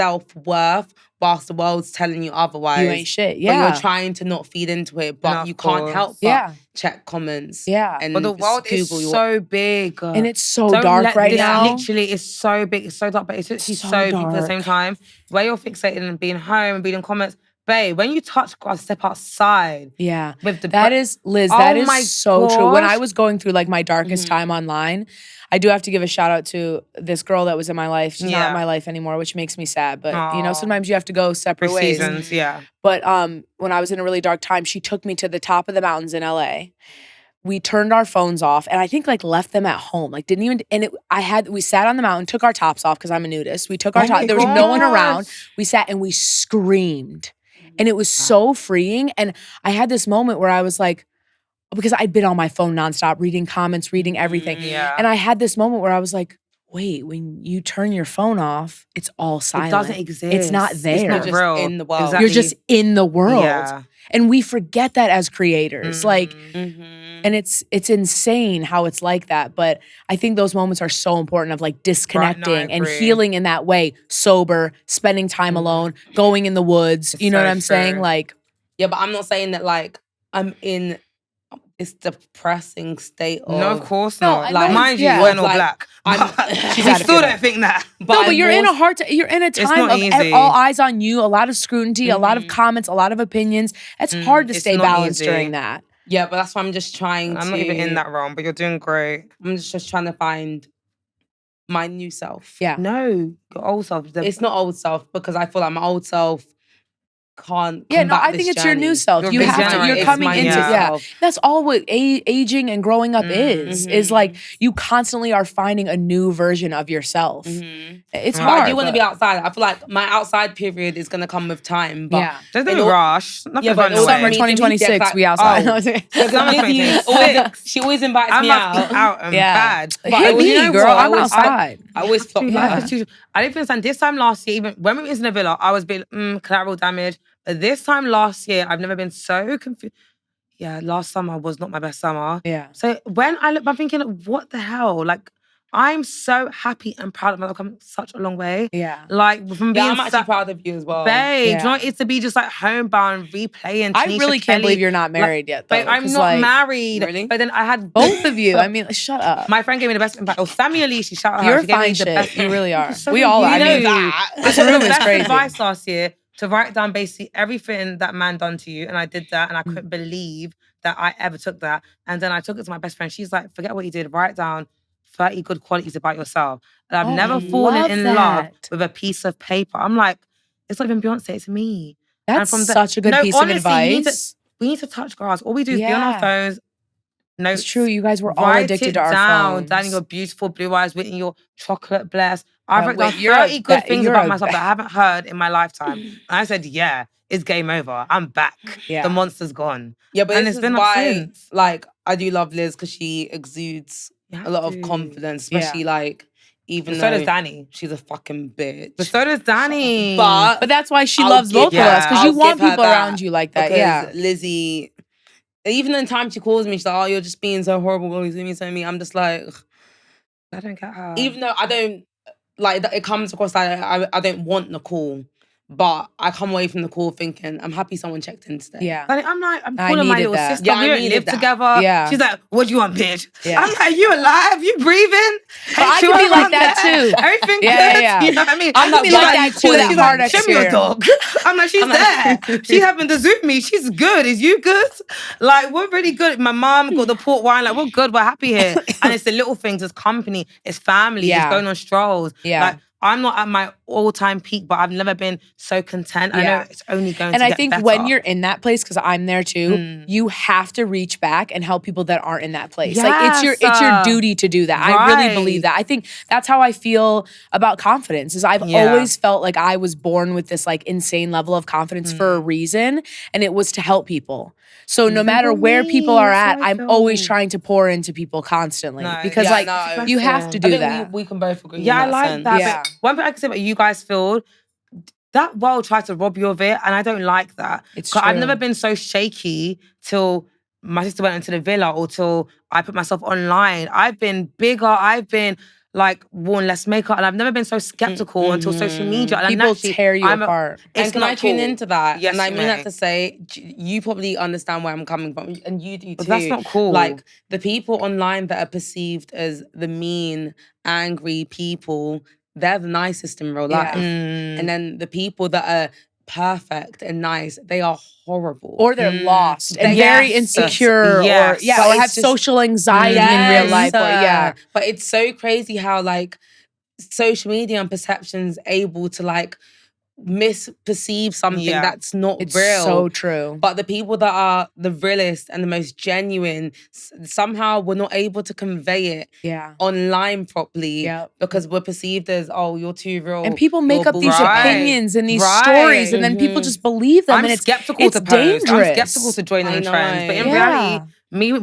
self-worth whilst the world's telling you otherwise. You ain't shit. But Yeah. you're trying to not feed into it, but No, of you can't course. help but Yeah. check comments. Yeah. And But the world is Google your so big. And it's so Don't dark let right this, now. Literally, it's so big, it's so dark, but it's literally So so deep at the dark. same time. Where you're fixated and being home and being in comments, babe, when you touch grass, step outside. Yeah. With the That is, Liz, Oh that is my so true. When I gosh. was going through like my darkest time online, I do have to give a shout out to this girl that was in my life. She's not Yeah. in my life anymore, which makes me sad. But Aw. sometimes you have to go separate ways. seasons, yeah. But when I was in a really dark time, she took me to the top of the mountains in LA. We turned our phones off and I think like left them at home. Like didn't even, and we sat on the mountain, took our tops off because I'm a nudist. We took our tops, there was no one around. We sat and we screamed. And it was so freeing. And I had this moment where I was like, because I'd been on my phone nonstop, reading comments, reading everything. Yeah. And I had this moment where I was like, wait, when you turn your phone off, it's all silent. It doesn't exist. It's not there. It's not just real. in the world. Exactly. You're just in the world. Yeah. And we forget that as creators. Like, Mm-hmm. and it's insane how it's like that. But I think those moments are so important of like disconnecting and agree. healing in that way, sober, spending time alone, going in the woods. It's You know so what I'm saying? true. Like, Yeah, but I'm not saying that like I'm in this depressing state of. No, of course No, not. I Like, know, mind you, yeah. we're not Like, black. I'm- But She's we out of still it. don't think that. no, but I'm you're in more- a hard you're in a time not of easy. all eyes on you, a lot of scrutiny, a lot of comments, a lot of opinions. It's hard to it's stay not balanced easy. during that. Yeah, but that's why I'm just trying I'm to. not even in that realm, but you're doing great. I'm just trying to find my new self. Yeah. No, your old self. It's not old self because I feel like my old self can't. Yeah, no, combat I think this it's your new journey. self. You're You have to, regenerating. you're It's coming my into, new yeah. self. That's all what aging and growing up is like you constantly are finding a new version of yourself. It's But hard. I do want to but- be outside. I feel like my outside period is going to come with time. But Yeah. There's in no all- rush. Nothing's Yeah, but running in all away. Summer me- 2026, yeah, we outside. oh. No, I'm saying- because Summer Lizzie 26. she always invites I me must out. be out and Yeah. bad. But Hit you me, know girl. what? I'm I always- outside. I always flop Too back. much. It's too- I didn't understand. This time last year, even when we was in the villa, I was being collateral damage. But this time last year, I've never been so confused. Yeah, last summer was not my best summer. Yeah. So when I look, I'm thinking, what the hell? Like, I'm so happy and proud of myself. I've come such a long way. Yeah. Like from being I'm actually proud of you as well. babe, do you know Yeah. what it's to be just like homebound, replaying I Tanisha really can't Kelly. believe you're not married yet, though. Babe, I'm 'cause, not like, married. Really? But then I had both of you. I mean, shut up. my friend gave me the best advice. Oh, Sammy Alicia, shout out her. You're She gave me fine the shit. best. You really are. So We all are. I you mean, know, this I took room the is best crazy. advice last year to write down basically everything that man done to you. And I did that and I Mm. couldn't believe that I ever took that. And then I took it to my best friend. She's like, forget what you did. Write down 30 good qualities about yourself. And I've Oh, never I fallen love in love that. with a piece of paper. I'm like, it's not even Beyonce, it's me. That's from the- such a good No, piece honestly, of advice. we need to touch grass. All we do is be on our Yeah. phones. No, It's true. You guys were all write addicted it to our down. phones. Danny, your beautiful blue eyes, Whitney, your chocolate blessed. I've written down wait, you're a 30 good things you're about a myself that I haven't heard in my lifetime. And I said, yeah, it's game over. I'm back. Yeah. The monster's gone. Yeah, but And this it's is been up why, since. like, I do love Liz because she exudes You have a lot of to. confidence, especially like, even But though so does Danny. she's a fucking bitch. But so does Danny. But that's why she I'll loves give- both of us, because yeah, you I'll want give her people that around you like that. because Yeah. Lizzie, even in time she calls me, she's like, "Oh, you're just being so horrible, always doing so me." I'm just like, ugh. I don't get her. Even though I don't like that, it comes across like I don't want the call, but I come away from the call thinking I'm happy someone checked in today. Yeah. Like, I'm like, I'm I calling my needed little that. sister. Yeah, I we don't needed live that. together. Yeah. She's like, what do you want, bitch? Yeah. I'm like, you alive? You breathing? But I Ain't can you be like around that there? too. Everything Yeah, good? yeah. You know what I mean? I can be She's like that too, that she's hard like, show me your exterior. dog. I'm like, she's there. She happened to zoom me. She's good. Is you good? Like, we're really good. My mom got the port wine. Like, we're good. We're happy here. And it's the little things. It's company. It's family. Yeah. It's going on strolls. Yeah. Like, I'm not at my all-time peak, but I've never been so content. I know Yeah. it's only going And to I get think better. when you're in that place, because I'm there too, you have to reach back and help people that aren't in that place. Like it's your Yes. duty to do that. I really believe Right. that. I think that's how I feel about confidence. Is I've Yeah. always felt like I was born with this like insane level of confidence for a reason, and it was to help people. So no matter where people are That's at, how I I'm always feel. trying to pour into people constantly No. because Yeah, like no. you have to I do think that. we can both agree. Yeah, I in that like sense. that. Yeah. But one thing I can say about you guys, Phil, that world tries to rob you of it, and I don't like that. It's 'Cause I've true. never been so shaky till my sister went into the villa or till I put myself online. I've been bigger. I've been like worn less makeup, and I've never been so skeptical until social media. And People naturally, tear you apart. It's And can I not tune cool. into that? Yes, and I you mean that may. to say, you probably understand where I'm coming from, and you do too. But that's not cool. Like the people online that are perceived as the mean, angry people, they're the nicest in real Yeah. life. And then the people that are perfect and nice, they are horrible. Or they're lost and Yes. very insecure, Yes. or yeah, But or it's have just- social anxiety in real life. Or yeah, But it's so crazy how like social media and perception's able to like misperceive something Yeah. that's not it's real. so true. But the people that are the realest and the most genuine, somehow we're not able to convey it Yeah. online properly Yep. because we're perceived as, oh, you're too real. And people make you're up these Right. opinions and these Right. stories, and then people just believe them. I'm and it's skeptical it's to post. dangerous. I'm skeptical to join in I the trends. But in know. reality,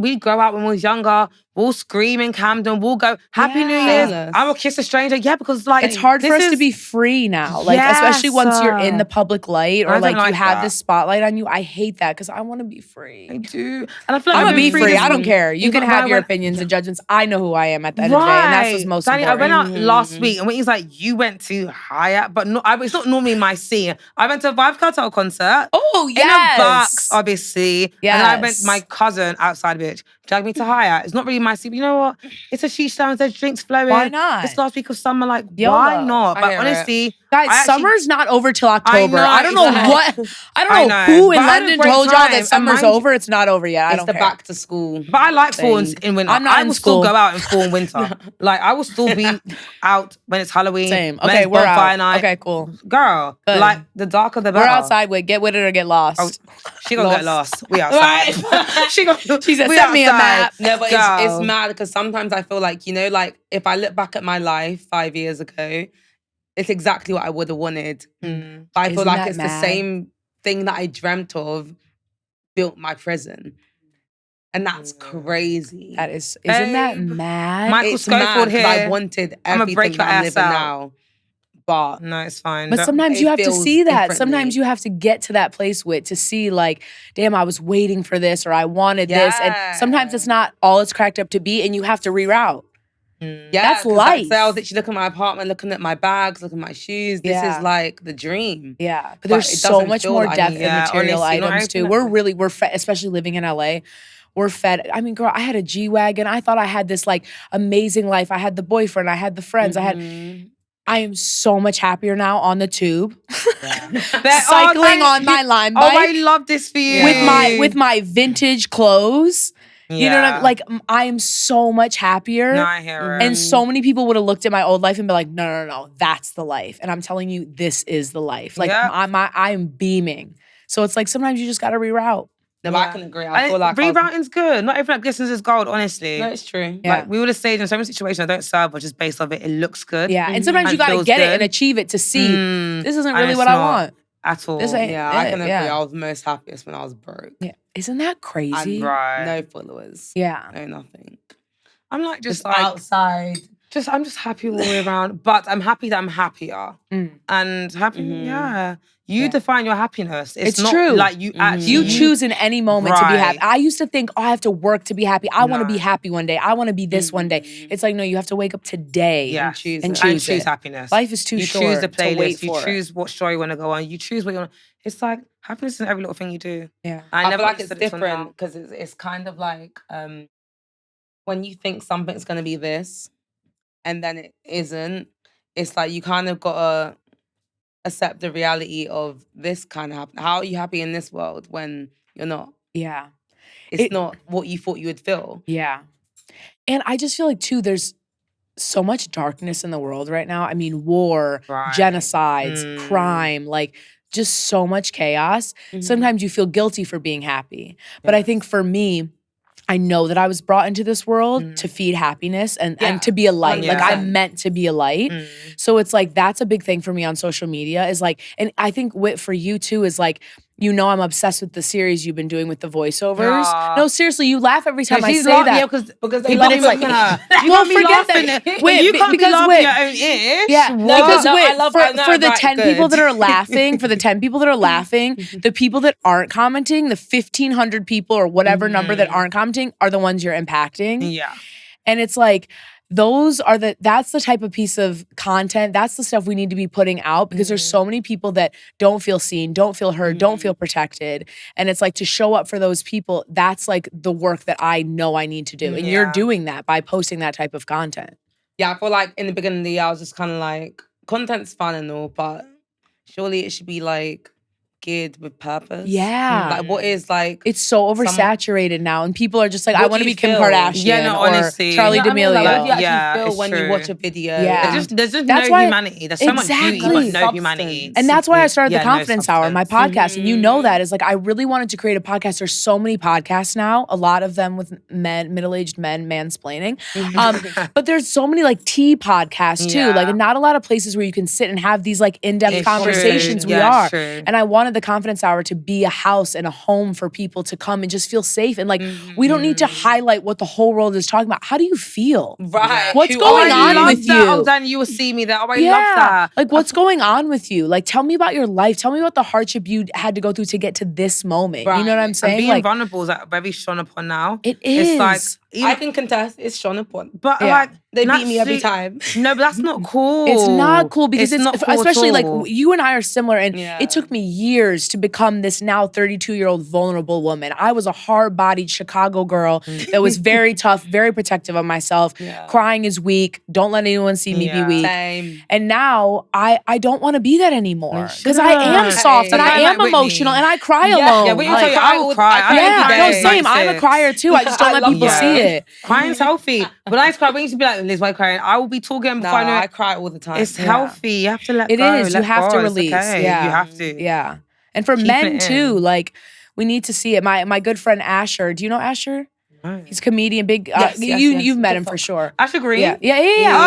we grow out when we was younger. We'll scream in Camden. We'll go, Happy New Yeah. Year's. Shameless. I will kiss a stranger. Yeah, because like It's hard for this us to is- be free now, like especially once you're in the public light or I don't like you like have that. this spotlight on you. I hate that because I want to be free. I do. And I feel like I'm I've gonna be been free. this- I don't care. You can But have when I your went- opinions and judgments. I know who I am at the end of the day, and that's what's most Danny, I important. went out last week, and when he's like, you went to Hyatt, but it's not normally my scene. I went to a Vibe Cartel concert. Oh In a box, yes, obviously. And then I went, Yes. my cousin outside, bitch, dragged me to Hyatt. It's not really my scene. But you know what? It's a sheesh lounge, there's drinks flowing. Why not? It's last week of summer, like, YOLO. why not? I But hear it. honestly, guys, I actually- summer's not over till October. know, I don't know exactly. what. I I don't know know. who in But I had a London great told y'all time, that and summer's mind you- over. It's not over yet. I It's don't the care. back to school. But I like fall thing. in winter. I'm not I in will still school. go out in fall and winter. Like, I will still be out when it's Halloween. Same. when Okay, it's we're bonfire out. night. Okay, cool. Girl, Good. like, the darker the We're better. outside with get with it or get lost. Oh, she gonna get lost. We outside. She said, we "Send me a outside." map." No, but Girl. it's mad because sometimes I feel like, like if I look back at my life 5 years ago, it's exactly what I would have wanted. But I feel Isn't like that it's the mad? same thing that I dreamt of built my prison. And that's crazy. That is, isn't that Babe. mad? Michael It's Schofield mad 'cause here. I wanted I'ma everything break your that I'm ass living out. now. But No, it's fine. But Don't- sometimes it you have to feels see that. differently. Sometimes you have to get to that place to see like, damn, I was waiting for this or I wanted this. And sometimes it's not all it's cracked up to be and you have to reroute. Yeah, That's 'cause, life. So I was literally looking at my apartment, looking at my bags, looking at my shoes. This Yeah. is like the dream. Yeah, but But there's it so doesn't much feel more like depth it. in material honestly, not items too. everything We're fed, especially living in LA. We're fed. I mean, girl, I had a G-Wagon. I thought I had this like amazing life. I had the boyfriend. I had the friends. I am so much happier now on the tube, cycling on my Lime bike. Oh, I love this for you. with my vintage clothes. You know what I'm like? I am so much happier. No, I hear it. And so many people would have looked at my old life and be like, no, that's the life. And I'm telling you, this is the life. Like I'm beaming. So it's like sometimes you just gotta reroute. No, but I can agree. I feel like rerouting's good. Not everything that glistens is gold, honestly. No, it's true. Yeah. Like we would have stayed in so many situations I don't serve, but just based off it looks good. Yeah. And sometimes you gotta feels get it good. and achieve it to see this isn't And really it's what I not want. At all. This ain't Yeah, I it. can agree. Yeah. I was most happiest when I was broke. Yeah. Isn't that crazy? Right. No followers. Yeah. No nothing. I'm like just Like like outside. I'm just happy all the way around. But I'm happy that I'm happier. And happy, yeah. You define your happiness. It's not true. like you actually You choose in any moment to be happy. Right. I used to think, I have to work to be happy. I want to be happy one day. I want to be this one day. It's like, no, you have to wake up today Yeah, and choose and it. choose happiness. Life is too you short choose the to wait playlist. You for it. choose what show you want to go on. You choose what you want. It's like happiness in every little thing you do. Yeah. I feel like used it's to till now. different because it's kind of like when you think something's gonna be this and then it isn't, it's like you kind of gotta accept the reality of this kind of happen. How are you happy in this world when you're not? Yeah. It's not what you thought you would feel. Yeah. And I just feel like, too, there's so much darkness in the world right now. I mean, war, genocides, crime, like just so much chaos. Sometimes you feel guilty for being happy. But I think for me, I know that I was brought into this world to feed happiness and to be a light. Like I'm meant to be a light. So it's like, that's a big thing for me on social media is like, and I think for you too is like, you know, I'm obsessed with the series you've been doing with the voiceovers. No, seriously, you laugh every time I say that. Yeah, because they But love it's like, you well, can't be forget laughing that. at- Wait, you can't be because laughing wait. at your own ears. Yeah, because wait, for the right, 10 good. people that are laughing, the 'Aren't commenting, the 1,500 people or whatever number that aren't commenting are the ones you're impacting. Yeah. And it's like, that's the type of piece of content, that's the stuff we need to be putting out because there's so many people that don't feel seen, don't feel heard, don't feel protected. And it's like to show up for those people, that's like the work that I know I need to do. And you're doing that by posting that type of content. Yeah, I feel like in the beginning of the year, I was just kind of like, content's fun and all, but surely it should be like geared with purpose. Yeah. Like what is like... It's so oversaturated now, and people are just like, What I do want to you be Kim feel? Kardashian Yeah, no, or honestly. Charlie You know what I mean? D'Amelio. Like, what do you actually Yeah, feel it's when you true. watch a video? Yeah. There's just That's no why- humanity. There's so much beauty, but Exactly. no humanity. And that's why I started the no Confidence Hour, my substance. podcast. And you know that is like, I really wanted to create a podcast. There's so many podcasts now, a lot of them with men, middle-aged men mansplaining. But there's so many like tea podcasts too. Yeah. Like not a lot of places where you can sit and have these like in-depth It's conversations. true. We Yeah, are. it's true. And I wanted the Confidence Hour to be a house and a home for people to come and just feel safe. And like, we don't need to highlight what the whole world is talking about. How do you feel? Right. What's Who going are you? on with you? Oh, Dan, you will see me there. Oh, I love that. Like, what's going on with you? Like, tell me about your life. Tell me about the hardship you had to go through to get to this moment. You know what I'm And saying? being Like, vulnerable is like very shone upon now. it It's like, is. I can contest. It's Sean upon. but Yeah. like They beat me every naturally- time. No, but that's not cool. It's not cool because it's not cool at especially like all. you and I are similar, and Yeah. it took me years to become this now 32-year-old vulnerable woman. I was a hard-bodied Chicago girl that was very tough, very protective of myself. Crying is weak. Don't let anyone see me be weak. Same. And now I don't want to be that anymore because I am shouldn't. soft and I Sometimes am like Whitney. emotional and I cry alone. Yeah, Whitney will Like, tell you, I will cry. I yeah, every no, day. same. I'm a crier too. I just don't I let love people that. see it. Crying's healthy. When I cry, we used to be like, Liz, why are you crying? I will be talking No, before I know I it. cry all the time. It's healthy. You have to let It go. is. You Let have go. to It's release. okay. Yeah. You have to. Yeah. And for Keep men it too, in. like we need to see it. My good friend Asher. Do you know Asher? He's a comedian, big. Yes, yes, you've yes. met him for sure. Asher Green? Yeah.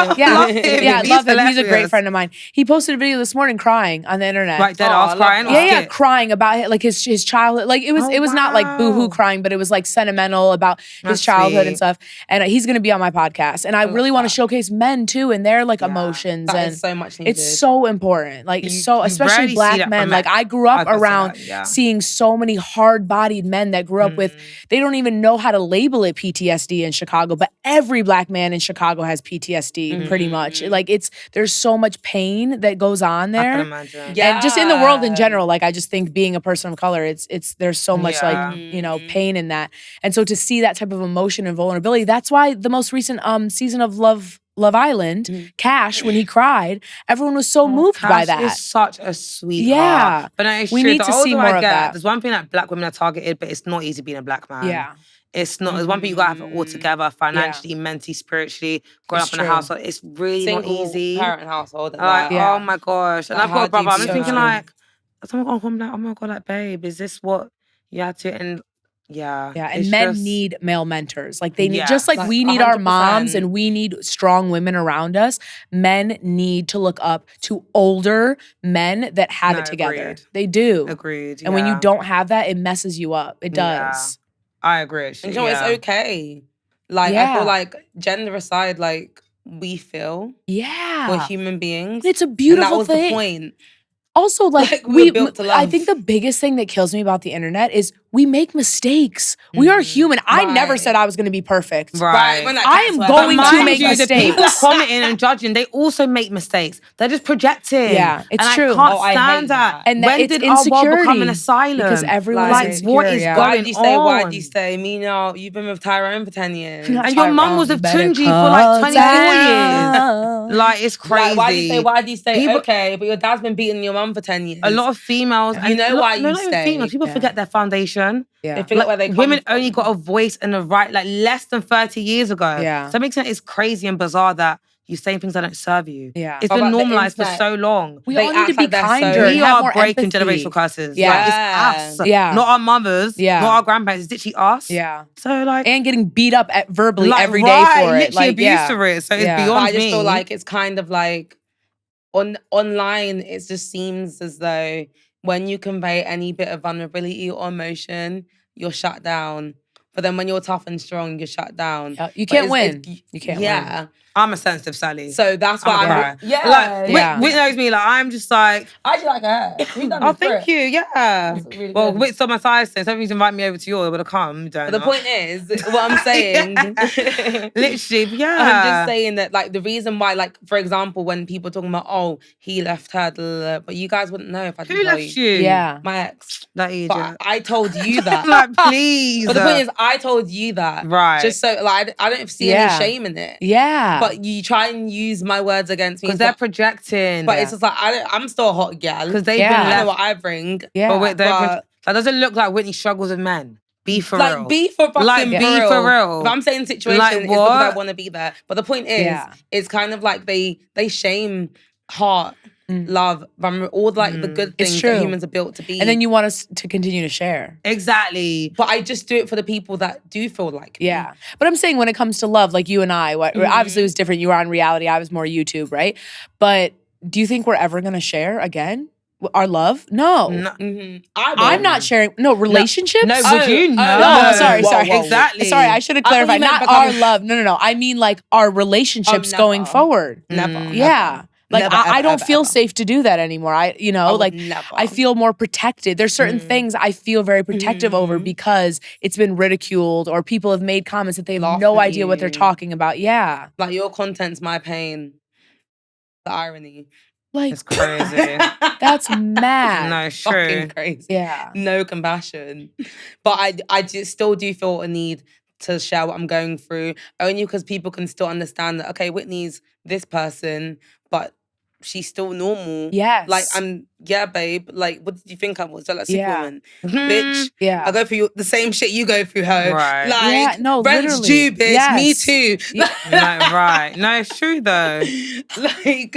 Oh, love him. Yeah, He's love him. He's a great hilarious. friend of mine. He posted a video this morning crying on the internet. Right, dead Oh, ass I love crying. that. or Yeah, skit? crying about like his childhood. Like it was not like boohoo wow. crying, but it was like sentimental about his That's childhood and sweet. stuff. And he's gonna be on my podcast. And I really want to showcase men too and their like emotions. That and is so much needed. it's so important. Like You especially rarely see black that men. from Like men. I grew up I was gonna say around that, yeah. seeing so many hard-bodied men that grew up with, they don't even know how to label it PTSD in Chicago, but every Black man in Chicago has PTSD pretty much. Like there's so much pain that goes on there. I can imagine. Yeah. And just in the world in general, like I just think being a person of color, there's so much Yeah. like, you know, pain in that. And so to see that type of emotion and vulnerability, that's why the most recent season of Love Island, Cash, when he cried, everyone was so moved by that. Cash is such a sweetheart. Yeah. But no, it's We true. need The to see older more I of get, that. there's one thing that Black women are targeted, but it's not easy being a Black man. Yeah. It's not. There's one thing you gotta have it all together, financially, mentally, spiritually, growing It's up in a true. household. It's really Single not easy. parent household. And Like, that. oh my gosh. And Like, I've got how a brother. do I'm you just thinking feel? like, I'm like, oh my God, like, babe, is this what you had to? And yeah. Yeah, and it's men just- need male mentors. Like they need, Yes. just like Like, we need our 100%. moms and we need strong women around us. Men need to look up to older men that have No, it together. agreed. They do. Agreed. And when you yeah. don't have that, it messes you up. It Yeah. does. I agree. And you know, yeah. it's okay. Like, I Yeah. feel like gender aside, like, we feel. Yeah. We're human beings. It's a And that beautiful was thing. the point. Also, like, we were built to I love. think the biggest thing that kills me about the internet is we make mistakes. We are human. I never Right. said I was going to be perfect. Right. When that I cat's am were- going But to mind make you, the people mistakes. commenting and judging, they also make mistakes. They're just projecting. Yeah, it's and true. I can't Oh, I hate stand that. that. And that when it's did our world become insecurity an asylum? because everyone's like, insecure, what is yeah. going Why'd you stay? on? Why'd you stay? Me, no, you've been with Tyrone for 10 years. And your mum was with Tunji for like 24 years. Like, it's crazy. Like, why'd you stay? Why'd you stay? People- Okay, but your dad's been beating your mum for 10 years. A lot of females, You know why you not even stay. females, people Yeah. forget their foundation. Yeah. They forget where they come women from. only got a voice and a right like less than 30 years ago. Yeah. So it makes sense. It's crazy and bizarre that you saying things that don't serve you. Yeah. It's What been about the normalized for internet? so long. We They all need to act be like they're so- kinder and We have are more breaking empathy. generational curses. Yeah. Like, it's us. Yeah. Not our mothers. Yeah. Not our grandparents. It's literally us. Yeah. So like, And getting beat up verbally like, every day right, for it. literally Like, abuse yeah. for it. So Yeah. it's But beyond I just me. feel like it's kind of like online, it just seems as though when you convey any bit of vulnerability or emotion, you're shut down. But then when you're tough and strong, you're shut down. Yeah, you But can't it's- win. You can't yeah. win. I'm a sensitive Sally. So that's why I'm a I'm. cry. Yeah. Like, Yeah. Whit knows me. Like, I'm just like, I actually like her. You've done oh, this for thank it. you. Yeah. really Well, good. Whit's on my side since. Something's invite me over to yours, but I can't. But the point is, what I'm saying. Literally, yeah. I'm just saying that, like, the reason why, like, for example, when people are talking about, oh, he left her, blah, blah, blah, but you guys wouldn't know if I didn't Who tell left you. you? Yeah. My ex. That idiot. But I told you that. like, please. But the point is, I told you that. Right. Just so, like, I don't see Yeah. any shame in it. Yeah. But you try and use my words against me. because they're projecting. But it's just like, I'm still a hot gal. because they've Yeah. been I know left. what I bring. yeah. But wait, But- that doesn't look like Whitney struggles with men. Be for Like, real. be for fucking Like, for be real. for real. If I'm saying situation, Like, it's because I what? want to be there. But the point is, Yeah. it's kind of like they shame heart, love, all like the good It's things true. that humans are built to be. And then you want us to continue to share. exactly. But I just do it for the people that do feel like me. Yeah. But I'm saying when it comes to love, like you and I, obviously it was different. You were on reality, I was more YouTube, right? But do you think we're ever going to share again? Our love? No. I'm I'm not sharing. No, relationships? No, would you? No. No, sorry. Exactly. Sorry, I should have I thought you clarified. meant Not becoming- our love. No. I mean like our relationships never. going forward. Never. Yeah. Like Never, I ever, don't ever, feel ever. safe to do that anymore. I would like never. I feel more protected. There's certain things I feel very protective over because it's been ridiculed or people have made comments that they have Laugh no at idea what they're you. talking about. Yeah. Like, your content's my pain. The irony. Like It's crazy. that's mad. No, it's true. Fucking crazy. Yeah. No compassion. But I just still do feel a need to share what I'm going through, only because people can still understand that, okay, Whitney's this person, but she's still normal. Yes. Like, yeah, babe. Like, what did you think I was? Like, sick Yeah. woman. Bitch. Yeah. I go through the same shit you go through, ho. Right. Like, Yeah, no, rent's literally. due, bitch. Yes. Me too. Yeah. No, right. No, it's true though. Like,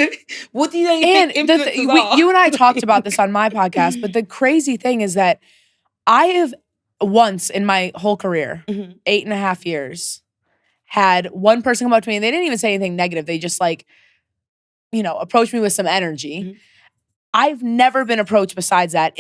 what do they And think the influencers are? you and I talked about this on my podcast, but the crazy thing is that I have once in my whole career, 8.5 years, had one person come up to me and they didn't even say anything negative. They just like, approached me with some energy. I've never been approached besides that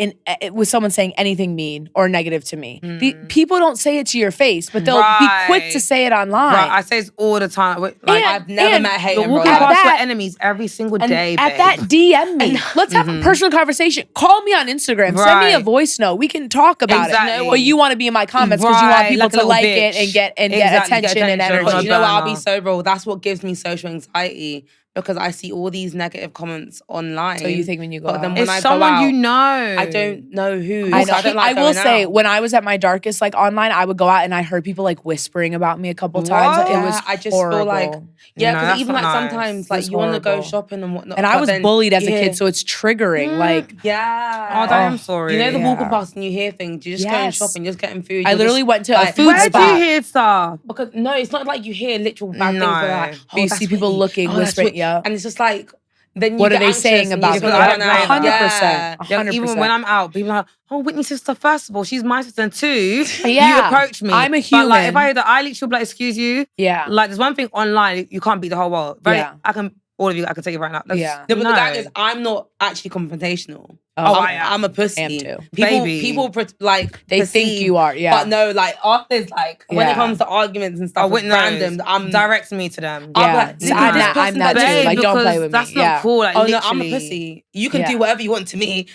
with someone saying anything mean or negative to me. People don't say it to your face, but they'll be quick to say it online. Right, I say this all the time. Like, I've never met hate you're in real walking life. past your enemies every single day, At babe. that, DM me. Let's have a personal conversation. Call me on Instagram. Send me a voice note. We can talk about it. But you want to be in my comments because you want people to like it and get attention and energy. But you know what? I'll be so real. That's what gives me social anxiety. Because I see all these negative comments online. So you think when you go but out. then when It's I someone go out, you know. I don't know who. I So know. I don't like I will going say, out. when I was at my darkest, like online, I would go out and I heard people like whispering about me a couple times. What? It was I just horrible. feel like, No, because that's even not like nice. sometimes like It's you want to go horrible. shopping and whatnot. And I but was then bullied as a you kid, hear- so it's triggering. Like, yeah. Oh, I'm sorry. You know the walking Yeah. past and you hear things. You just go and Yes. shop and just getting food. I You're literally just, went to a like, food Where do spot. you hear stuff? Because no, it's not like you hear literal bad things. But like, But you that's see people Whitney. looking, that's whispering, Whitney. yeah. And it's just like, then you What get are they anxious saying and about you me? just Yeah, run out. 100%. Yeah, 100%. even when I'm out, people are like, oh, Whitney's sister, first of all, she's my sister. And two, you Yeah. approach me. I'm a But like, if human. I hear that, I literally be like, excuse you. Yeah. Like, there's one thing online, you can't beat the whole world. Right? Yeah. All of you, I can tell you right now. Yeah. No, but the thing is, I'm not actually confrontational. Oh, I'm a pussy. I am too. Baby. People like They think perceive, you are, yeah. But no, like after like when it Yeah. comes to arguments and stuff, Oh, with Whitney knows. random, I'm Direct me to them. I'll be Yeah. like, So "Nigga, I'm this that- I'm person's that a too. babe," Like, don't because play with me. that's not Yeah. cool. Like, Oh no, literally. I'm a pussy. You can Yeah. do whatever you want to me.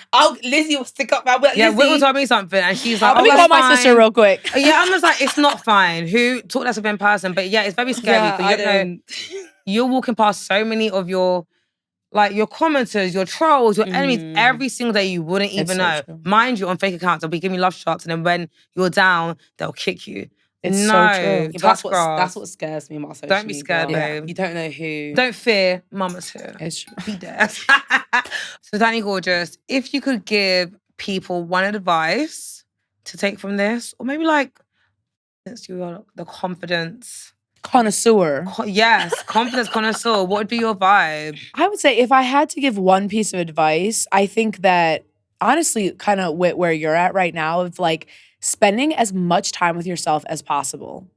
Lizzie will stick up. I'll be like, Yeah, Lizzie. Whitney told me something, and she's like, Let me oh, call that's my sister fine. real quick. Yeah, I'm just like, it's not fine. Who taught us in person? But yeah, it's very scary Yeah, because you don't know. You're walking past so many of your commenters, your trolls, your enemies every single day. You wouldn't even so know. true. Mind you, on fake accounts, they'll be giving you love shots, and then when you're down, they'll kick you. It's no, so true. Yeah, tough that's grass. what scares me about social Don't be scared, media. babe. You don't know who. Don't fear, mama's here. It's true. Be there. So, Dani Gorgeous, if you could give people one advice to take from this, or maybe like, since you are the confidence. Connoisseur. Yes, confidence connoisseur. What would be your vibe? I would say if I had to give one piece of advice, I think that honestly, kind of where you're at right now, of like spending as much time with yourself as possible.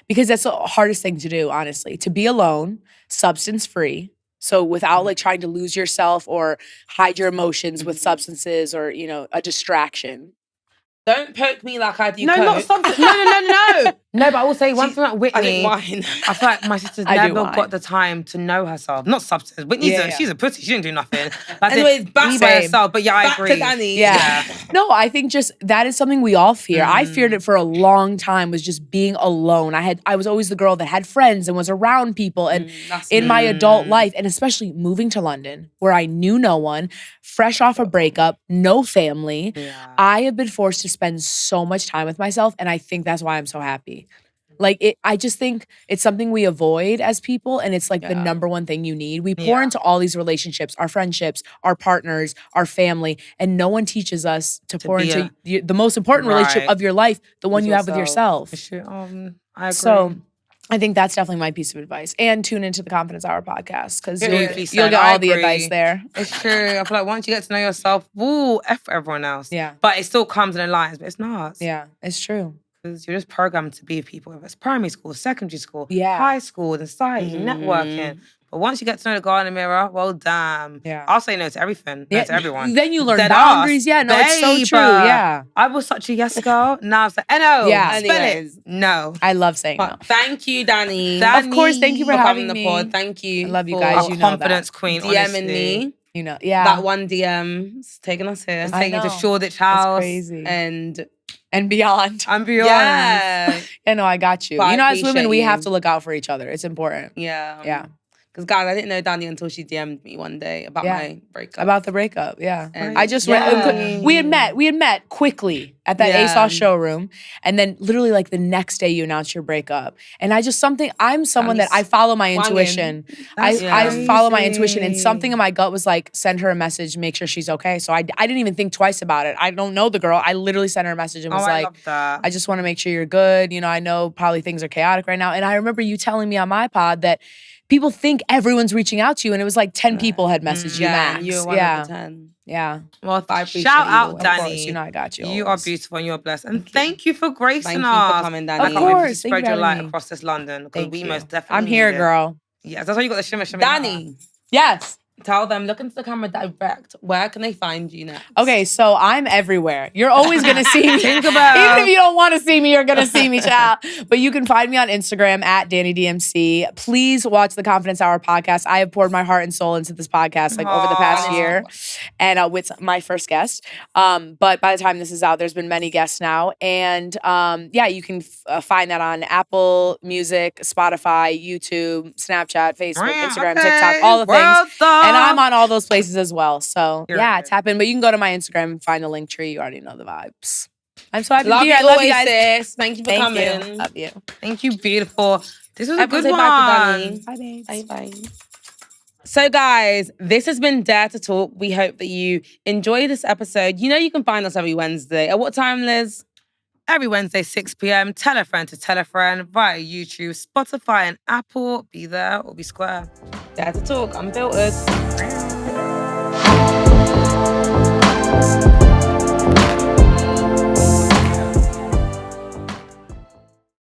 Because that's the hardest thing to do, honestly, to be alone, substance free. So without like trying to lose yourself or hide your emotions with substances or, a distraction. Don't poke me like I do. No, coke. not something. No. No, but I will say one thing about Whitney. I think mine. I feel like my sister's I do never mine. got the time to know herself. Not substance. Whitney's she's a pussy. She didn't do nothing. Like, Anyways, back be by babe. herself. But yeah, I Back agree. to Dani. Yeah. No, I think just that is something we all fear. I feared it for a long time, was just being alone. I was always the girl that had friends and was around people and in my adult life, and especially moving to London where I knew no one, fresh off a breakup, no family. I have been forced to spend so much time with myself, and I think that's why I'm so happy. Like I just think it's something we avoid as people, and it's like the number one thing you need. We pour into all these relationships, our friendships, our partners, our family, and no one teaches us to pour be into the most important relationship of your life, the one you have with yourself. I agree. So I think that's definitely my piece of advice. And tune into the Confidence Hour podcast because Beautifully you'll said. get I all the agree. advice there. It's true. I feel like once you get to know yourself, woo, F everyone else. Yeah. But it still comes in the lines, but it's not. Yeah, it's true. Because you're just programmed to be with people, whether it's primary school, secondary school, Yeah. high school, society, networking. But once you get to know the guy in the mirror, well, damn. Yeah. I'll say no to everything, no to everyone. Then you learn Dead boundaries. ass. Yeah, no, it's so Babe, true. Yeah. I was such a yes girl. Now it's like, no. Yeah. Spell Anyways. it. No. I love saying no. But thank you, Dani. Dani. Of course, thank you for having the me. pod. Thank you. I love you for guys. Our You know confidence queen, DMing honestly. me. Yeah. That one DM's taking us here. I Taking to know. Shoreditch That's House. crazy. And beyond. And beyond. yeah. Yeah, no, I got you. But I As women, appreciate we you. have to look out for each other. It's important. Yeah. Yeah. Because, guys, I didn't know Dani until she DM'd me one day about my breakup. About the breakup, yeah. And- I just Yeah. we had met quickly at that Yeah. ASOS showroom, and then literally like the next day you announced your breakup. And I'm someone that I follow my intuition. I follow my intuition, and something in my gut was like, send her a message, make sure she's okay. So I didn't even think twice about it. I don't know the girl. I literally sent her a message and was I like, love that. I just want to make sure you're good. I know probably things are chaotic right now. And I remember you telling me on my pod that people think everyone's reaching out to you, and it was like 10 people had messaged you max. and you were one of the 10. Yeah. Well, I appreciate shout you out, always. Of Dani. course, I got you. You are always. beautiful and you're blessed. And thank you for gracing Thank you us. for coming, Dani. I Of can't wait to course. Thank you spread for your light having me. across this London because Thank we you. most definitely I'm here, need it. girl. Yes, that's why you got the shimmer. Dani, Yes. Tell them, look into the camera direct. Where can they find you next? Okay, so I'm everywhere. You're always gonna see me. Think about- Even if you don't want to see me, you're gonna see me, child. But you can find me on Instagram at Dani DMC. Please watch the Confidence Hour podcast. I have poured my heart and soul into this podcast like over the past year, and with my first guest. But by the time this is out, there's been many guests now, and yeah, you can find that on Apple Music, Spotify, YouTube, Snapchat, Facebook, Instagram, TikTok, all the things. And I'm on all those places as well. So yeah, tap in. But you can go to my Instagram and find a link tree. You already know the vibes. I'm so happy to be here. I love you guys. Sis. Thank you for coming. You. Love you. Thank you, beautiful. This was a good Say one. bye to Dani. Bye, babes. Bye. So guys, this has been Dare to Talk. We hope that you enjoy this episode. You know you can find us every Wednesday. At what time, Liz? Every Wednesday, 6 p.m. Tell a friend to tell a friend via YouTube, Spotify, and Apple. Be there or be square. Dare to Talk, unfiltered.